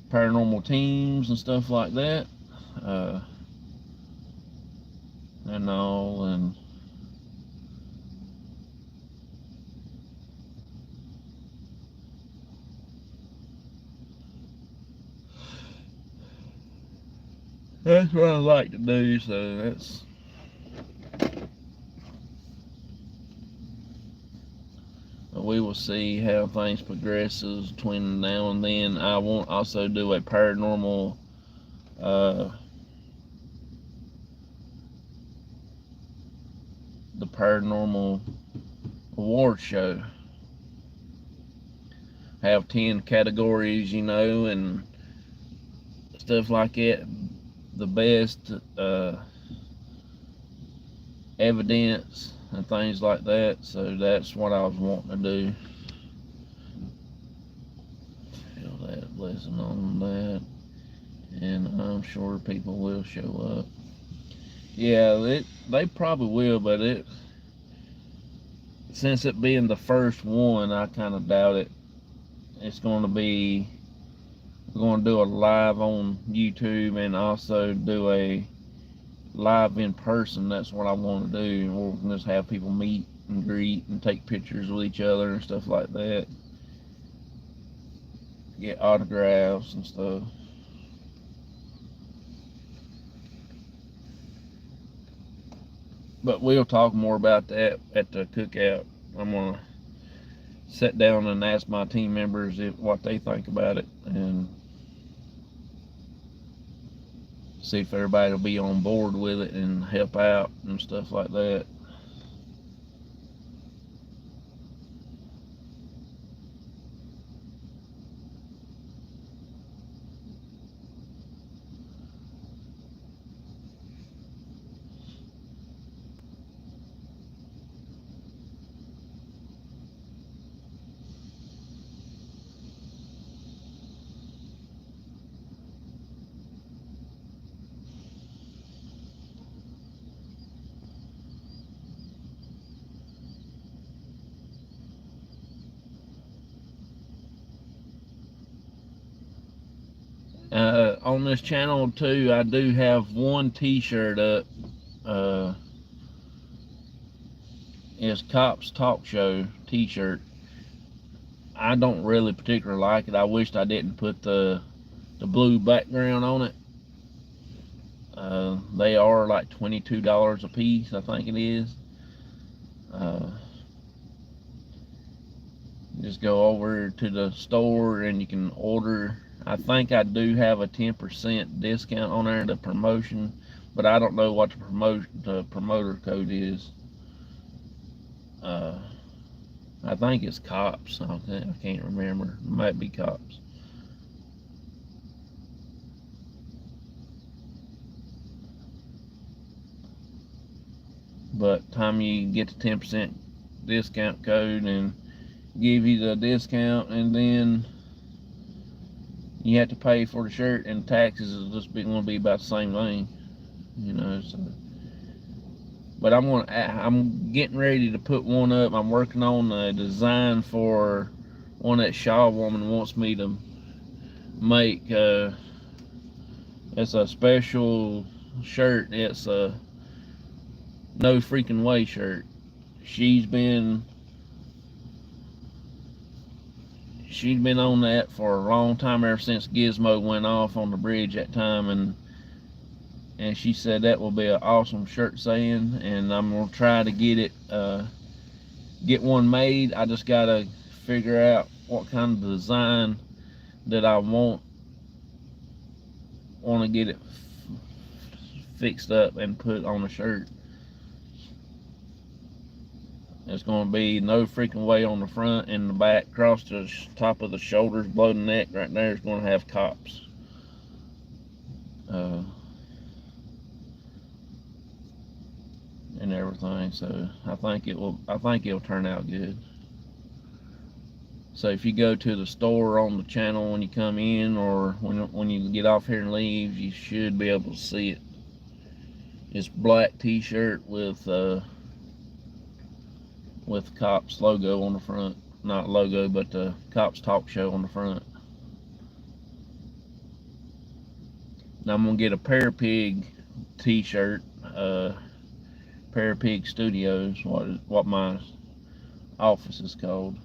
paranormal teams and stuff like that. And all, and that's what I like to do, so that's. We will see how things progresses between now and then. I want also do a paranormal the paranormal award show. Have 10 categories, and stuff like that. The best evidence and things like that. So that's what I was wanting to do. Feel that blessing on that, and I'm sure people will show up. Yeah, they probably will, but since it being the first one, I kind of doubt it. It's going to be. We're going to do a live on YouTube and also do a live in person. That's what I want to do. We're going to just have people meet and greet and take pictures with each other and stuff like that. Get autographs and stuff. But we'll talk more about that at the cookout. I'm going to sit down and ask my team members what they think about it, and see if everybody will be on board with it and help out and stuff like that. On this channel too, I do have one t-shirt up. is Cops Talk Show t-shirt. I don't really particularly like it. I wished I didn't put the blue background on it. They are like $22 a piece, I think it is. Just go over to the store and you can order. I think I do have a 10% discount on there, the promotion, but I don't know what the promoter code is. I think it's Cops. I can't remember. It might be Cops. But time you get the 10% discount code and give you the discount, and then you have to pay for the shirt, and taxes is just going to be about the same thing, you know. So, but I'm getting ready to put one up. I'm working on a design for one that Shaw woman wants me to make. It's a special shirt. It's a no freaking way shirt. She's been on that for a long time, ever since Gizmo went off on the bridge that time, and she said that will be an awesome shirt saying, and I'm gonna try to get one made. I just gotta figure out what kind of design that I want to get it fixed up and put on the shirt. It's going to be no freaking way on the front and the back, across the top of the shoulders, below the neck. Right there is going to have Cops. And everything. So I think it'll turn out good. So if you go to the store on the channel when you come in, or when you get off here and leave, you should be able to see it. It's black t-shirt with Cops logo on the front. Not logo, but the Cops Talk Show on the front. Now I'm gonna get a Parapig t-shirt. Parapig Studios, what my office is called.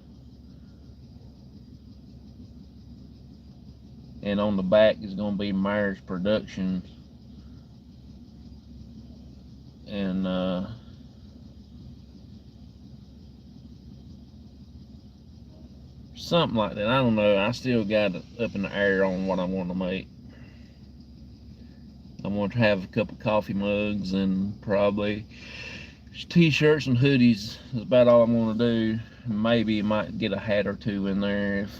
And on the back is gonna be Myers Productions. And something like that. I don't know. I still got it up in the air on what I want to make. I want to have a couple coffee mugs and probably t-shirts and hoodies. That's about all I'm going to do. Maybe you might get a hat or two in there. If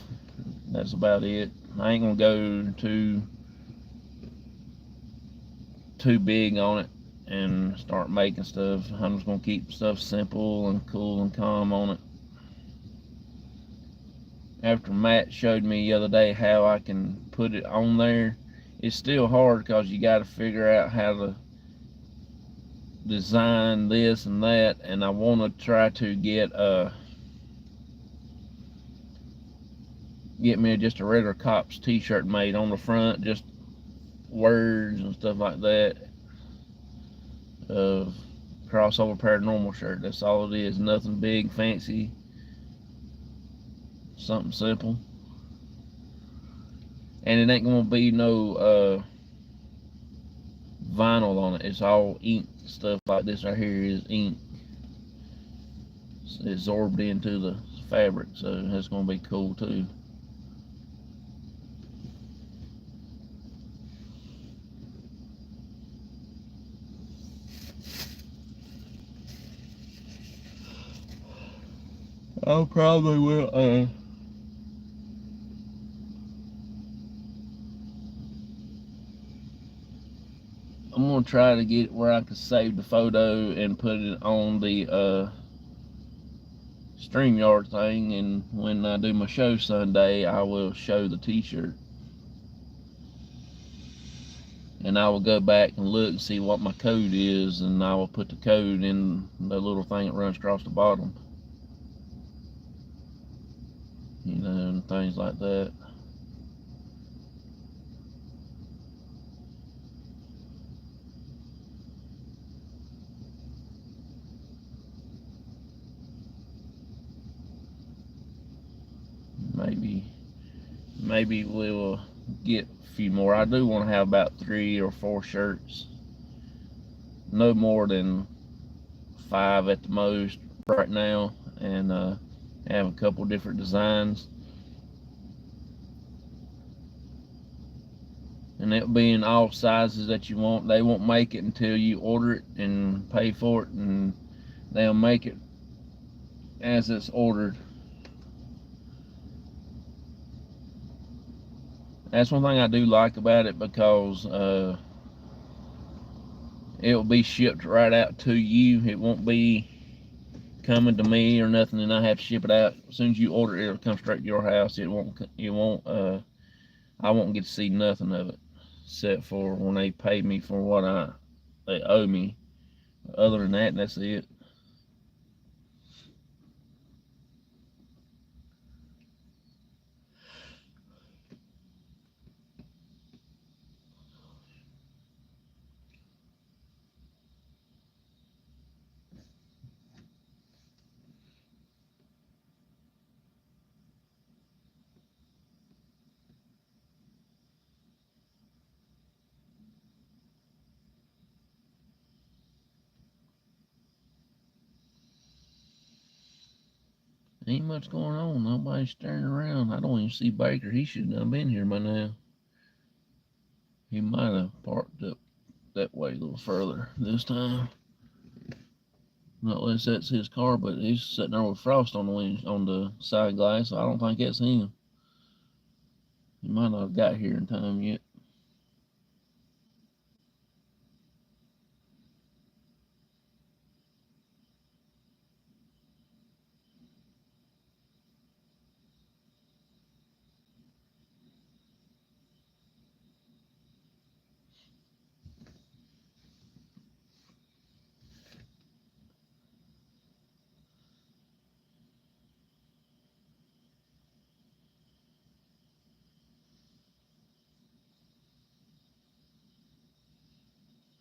that's about it. I ain't going to go too big on it and start making stuff. I'm just going to keep stuff simple and cool and calm on it. After Matt showed me the other day how I can put it on there, it's still hard because you got to figure out how to design this and that, and I want to try to get me just a regular Cops t-shirt made on the front, just words and stuff like that. Crossover Paranormal shirt. That's all it is. Nothing big, fancy. Something simple. And it ain't gonna be no vinyl on it. It's all ink stuff like this right here is ink. It's absorbed into the fabric, so that's gonna be cool too. I probably will I'm gonna try to get it where I can save the photo and put it on the StreamYard thing, and when I do my show Sunday, I will show the t-shirt. And I will go back and look and see what my code is, and I will put the code in the little thing that runs across the bottom. You know, and things like that. maybe we'll get a few more. I do want to have about 3 or 4 shirts, no more than 5 at the most right now, and have a couple different designs. And it'll be in all sizes that you want. They won't make it until you order it and pay for it, and they'll make it as it's ordered. That's one thing I do like about it, because it'll be shipped right out to you. It won't be coming to me or nothing, and I have to ship it out. As soon as you order it, it'll come straight to your house. It won't. I won't get to see nothing of it, except for when they pay me for what they owe me. Other than that, that's it. Ain't much going on. Nobody's staring around. I don't even see Baker. He should have been here by now. He might have parked up that way a little further this time. Not unless that's his car, but he's sitting there with frost on the side glass, so I don't think that's him. He might not have got here in time yet.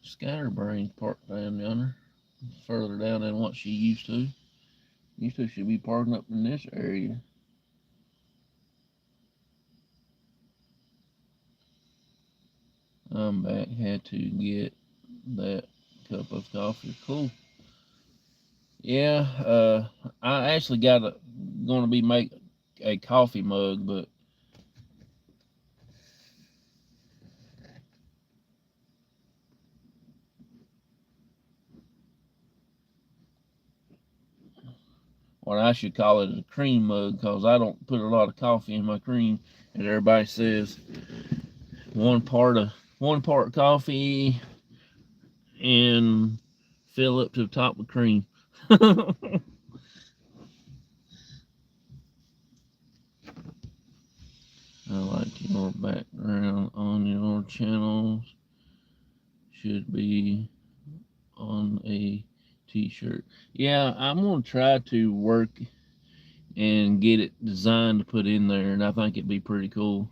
Scatterbrain's parked down yonder, further down than what she used to. Used to should be parking up in this area. I'm back. Had to get that cup of coffee. Cool. Yeah, I actually going to be make a coffee mug, but what I should call it is a cream mug, because I don't put a lot of coffee in my cream, as everybody says. One part coffee and fill up to the top with cream. I like your background on your channels. Should be on a t-shirt. Yeah, I'm gonna try to work and get it designed to put in there, and I think it'd be pretty cool.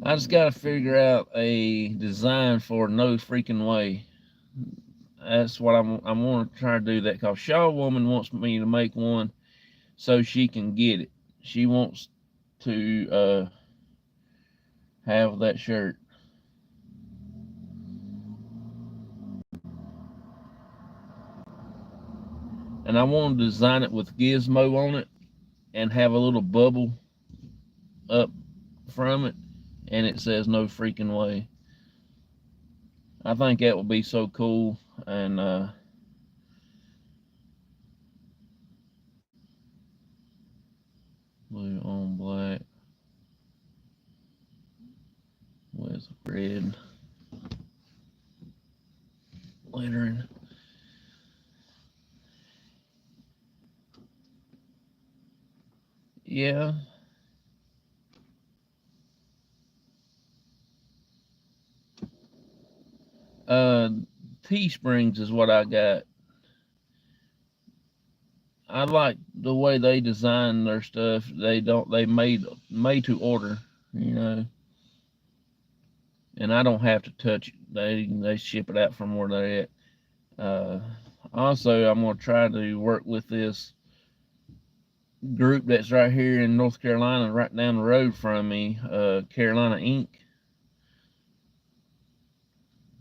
I just gotta figure out a design for No Freaking Way. That's what I'm want to try to do that, because Shaw Woman wants me to make one so she can get it. She wants to have that shirt. And I want to design it with Gizmo on it and have a little bubble up from it, and it says No Freaking Way. I think that would be so cool. And blue on black with red lettering. Yeah. Teesprings is what I got. I like the way they design their stuff. They made to order, you know, and I don't have to touch it. They ship it out from where they're at. Uh, Also, I'm gonna try to work with this group that's right here in North Carolina, right down the road from me, Carolina Inc.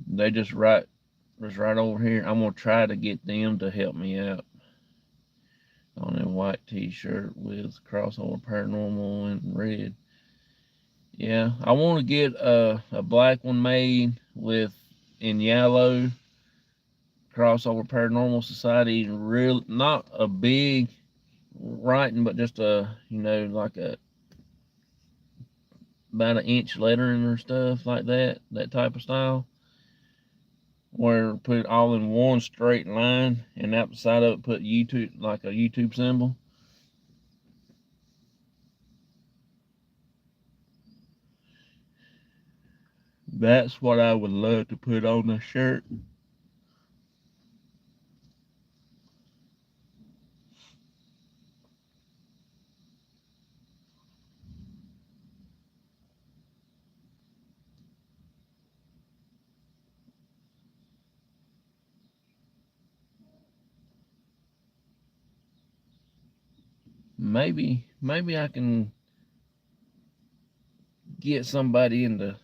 They just right over here. I'm gonna try to get them to help me out on a white T-shirt with crossover paranormal in red. Yeah, I want to get a black one made with in yellow crossover paranormal society. Real, not a big writing, but just like a about an inch lettering or stuff like that type of style. Where put it all in one straight line, and out the side of it put YouTube, like a YouTube symbol. That's what I would love to put on the shirt. Maybe I can get somebody into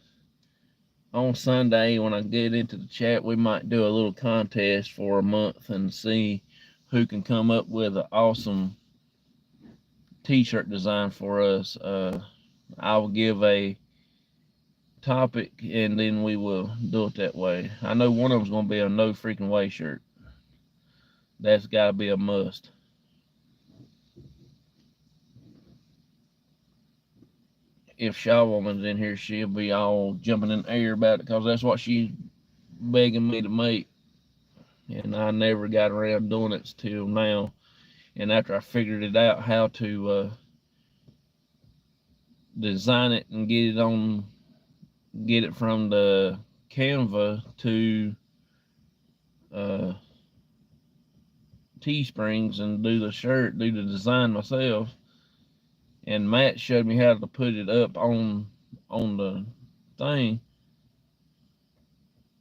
on Sunday when I get into the chat. We might do a little contest for a month and see who can come up with an awesome T-shirt design for us. I will give a topic and then we will do it that way. I know one of them's going to be a no freaking way shirt. That's got to be a must. If Shaw Woman's in here, she'll be all jumping in the air about it because that's what she's begging me to make. And I never got around doing it till now. And after I figured it out how to design it and get it from the Canva to uh, Teesprings and do the design myself. And Matt showed me how to put it up on the thing.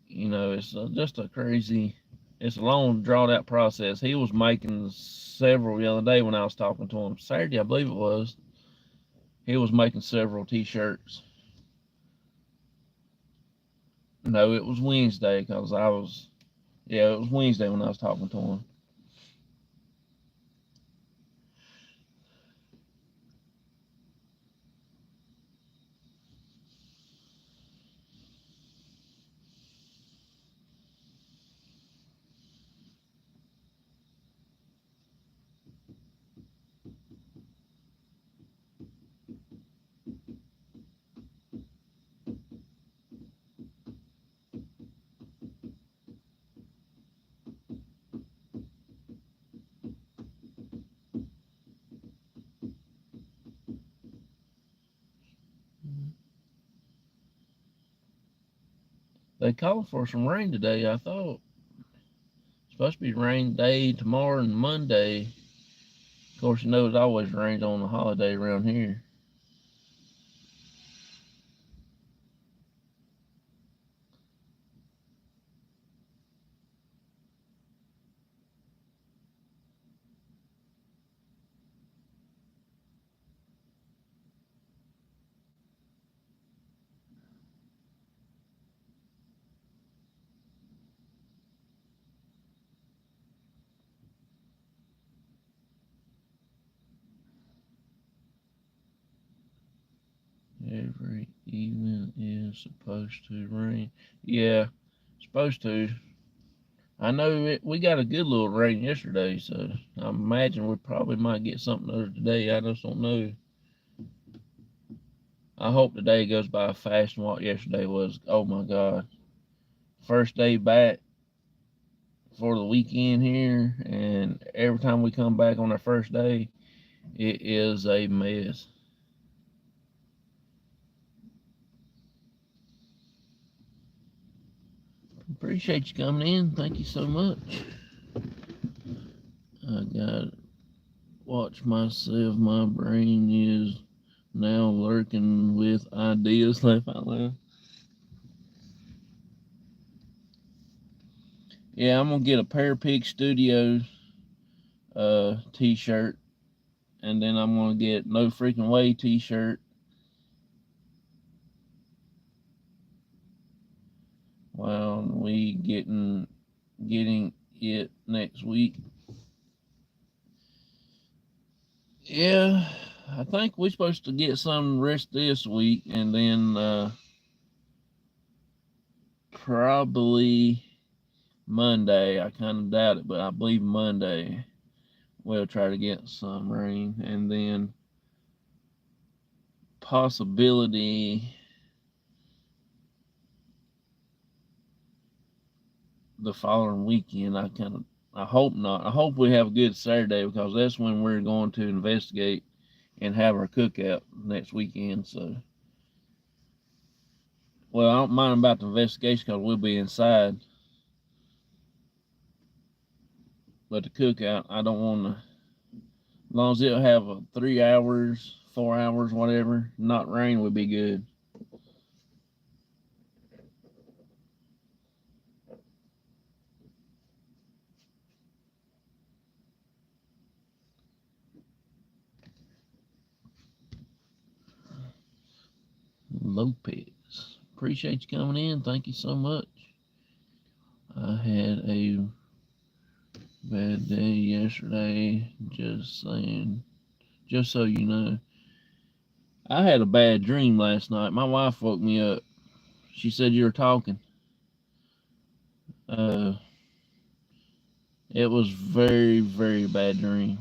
You know, it's just a crazy. It's a long, drawn out process. He was making several the other day when I was talking to him. Saturday, I believe it was. He was making several T-shirts. No, it was Wednesday because it was Wednesday when I was talking to him. They called for some rain today, I thought. It's supposed to be rain day tomorrow and Monday. Of course, you know it always rains on a holiday around here. Every evening is supposed to rain. Yeah, supposed to. I know we got a good little rain yesterday, so I imagine we probably might get something other today. I just don't know. I hope today goes by fast and what yesterday was. Oh my God. First day back for the weekend here, and every time we come back on our first day, it is a mess. Appreciate appreciate you coming in. Thank you so much. I gotta watch myself. My brain is now lurking with ideas. Laugh out loud. Yeah, I'm gonna get a Parapig Studios t-shirt, and then I'm gonna get No Freaking Way t-shirt. Well, we getting it next week. Yeah, I think we're supposed to get some rest this week, and then probably Monday. I kind of doubt it, but I believe Monday we'll try to get some rain, and then possibility the following weekend. I hope not. I hope we have a good Saturday, because that's when we're going to investigate and have our cookout next weekend. So, well, I don't mind about the investigation because we'll be inside, but the cookout, I don't want to. As long as it'll have 3 hours, 4 hours, whatever, not rain, would be good. Lopez, appreciate you coming in. Thank you so much. I had a bad day yesterday. Just saying, just so you know. I had a bad dream last night. My wife woke me up. She said you were talking. Uh, it was very, very bad dream.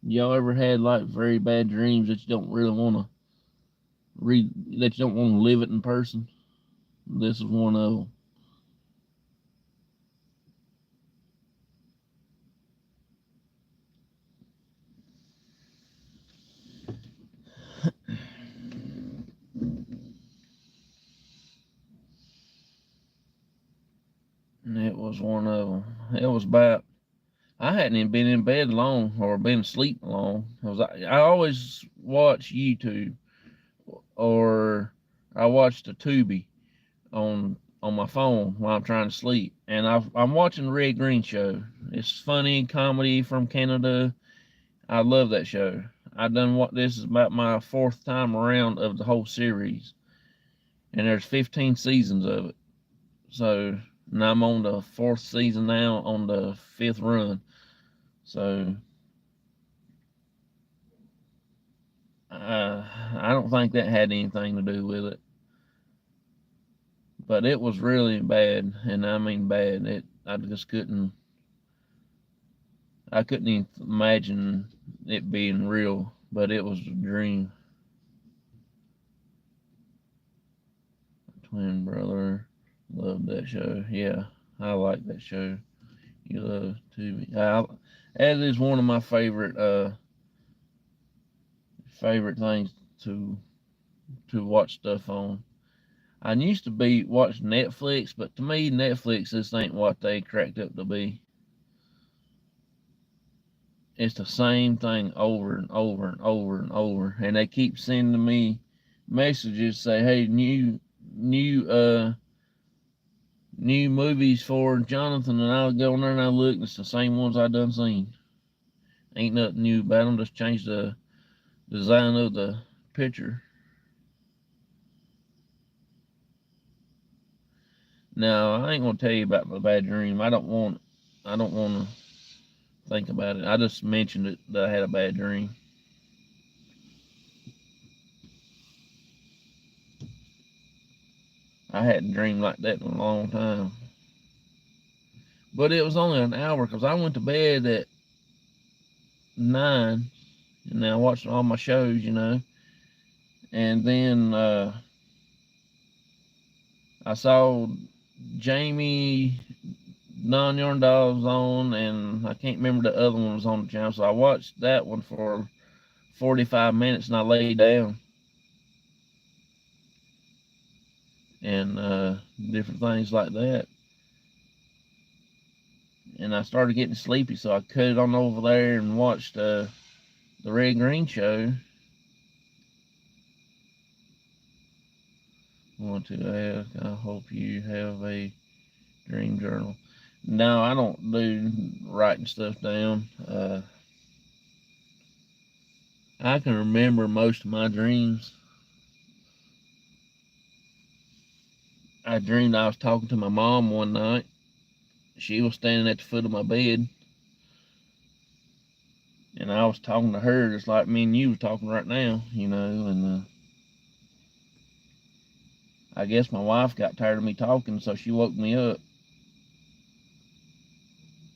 Y'all ever had like very bad dreams that you don't really want to read, that you don't want to live it in person? This is one of them. And it was one of them. It was about, I hadn't even been in bed long or been asleep long. I always watch YouTube, or I watch the Tubi on my phone while I'm trying to sleep. And I'm watching the Red Green Show. It's funny comedy from Canada. I love that show. I've done what this is about my 4th time around of the whole series, and there's 15 seasons of it. So, and I'm on the 4th season now, on the 5th run. So, I don't think that had anything to do with it, but it was really bad, and I mean bad. I just couldn't. I couldn't even imagine it being real, but it was a dream. Twin brother, loved that show. Yeah, I like that show. You love too. As is one of my favorite favorite things to watch stuff on. I used to be watch Netflix, but to me, Netflix just ain't what they cracked up to be. It's the same thing over and over and over and over, and they keep sending me messages say, "Hey, new movies for Jonathan," and I'll go in there and I look, and it's the same ones I done seen. Ain't nothing new about them. Just change the design of the picture. Now, I ain't gonna tell you about my bad dream. I don't want to think about it. I just mentioned it, that I had a bad dream. I hadn't dreamed like that in a long time. But it was only an hour, because I went to bed at 9, and I watched all my shows, and then I saw Jamie Non Yarn Dogs on, and I can't remember the other one was on the channel, so I watched that one for 45 minutes, and I laid down. and different things like that. And I started getting sleepy, so I cut it on over there and watched the Red Green Show. I want to ask, I hope you have a dream journal. No, I don't do writing stuff down. I can remember most of my dreams. I dreamed I was talking to my mom one night. She was standing at the foot of my bed, and I was talking to her just like me and you were talking right now, and I guess my wife got tired of me talking, so she woke me up.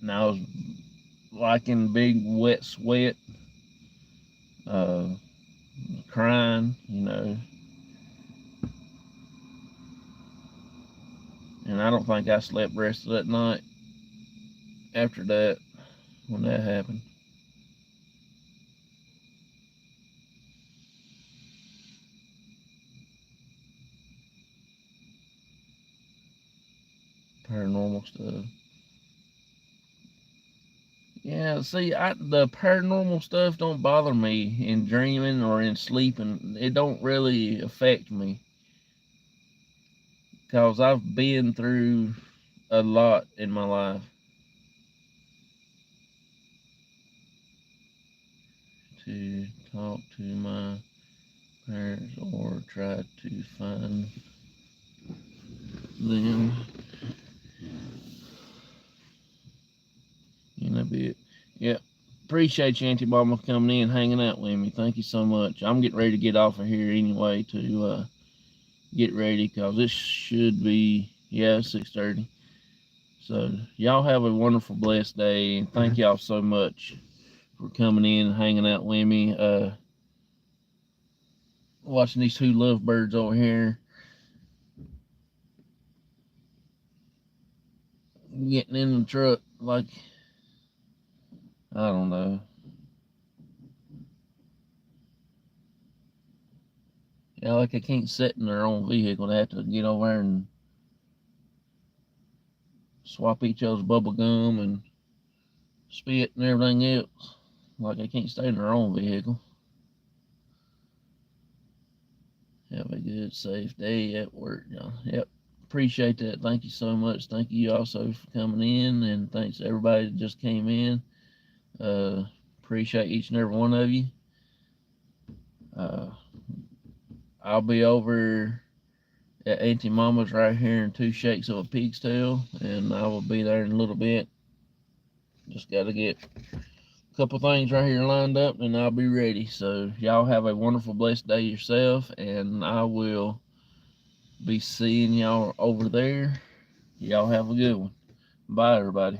And I was like in big wet sweat, uh, crying, and I don't think I slept the rest of that night after that, when that happened. Paranormal stuff. Yeah, see, the paranormal stuff don't bother me in dreaming or in sleeping. It don't really affect me, because I've been through a lot in my life. To talk to my parents or try to find them in a bit. Yep. Appreciate you, Auntie Mama, coming in, hanging out with me. Thank you so much. I'm getting ready to get off of here anyway to get ready, because this should be, 6:30. So y'all have a wonderful, blessed day, and thank y'all so much for coming in and hanging out with me. Watching these two lovebirds over here getting in the truck like, I don't know. Yeah, like they can't sit in their own vehicle. They have to get over there and swap each other's bubble gum and spit and everything else. Like they can't stay in their own vehicle. Have a good, safe day at work, y'all. Yep. Appreciate that. Thank you so much. Thank you also for coming in, and thanks to everybody that just came in. Appreciate each and every one of you. I'll be over at Auntie Mama's right here in 2 shakes of a pig's tail, and I will be there in a little bit. Just got to get a couple things right here lined up, and I'll be ready. So y'all have a wonderful, blessed day yourself, and I will be seeing y'all over there. Y'all have a good one. Bye, everybody.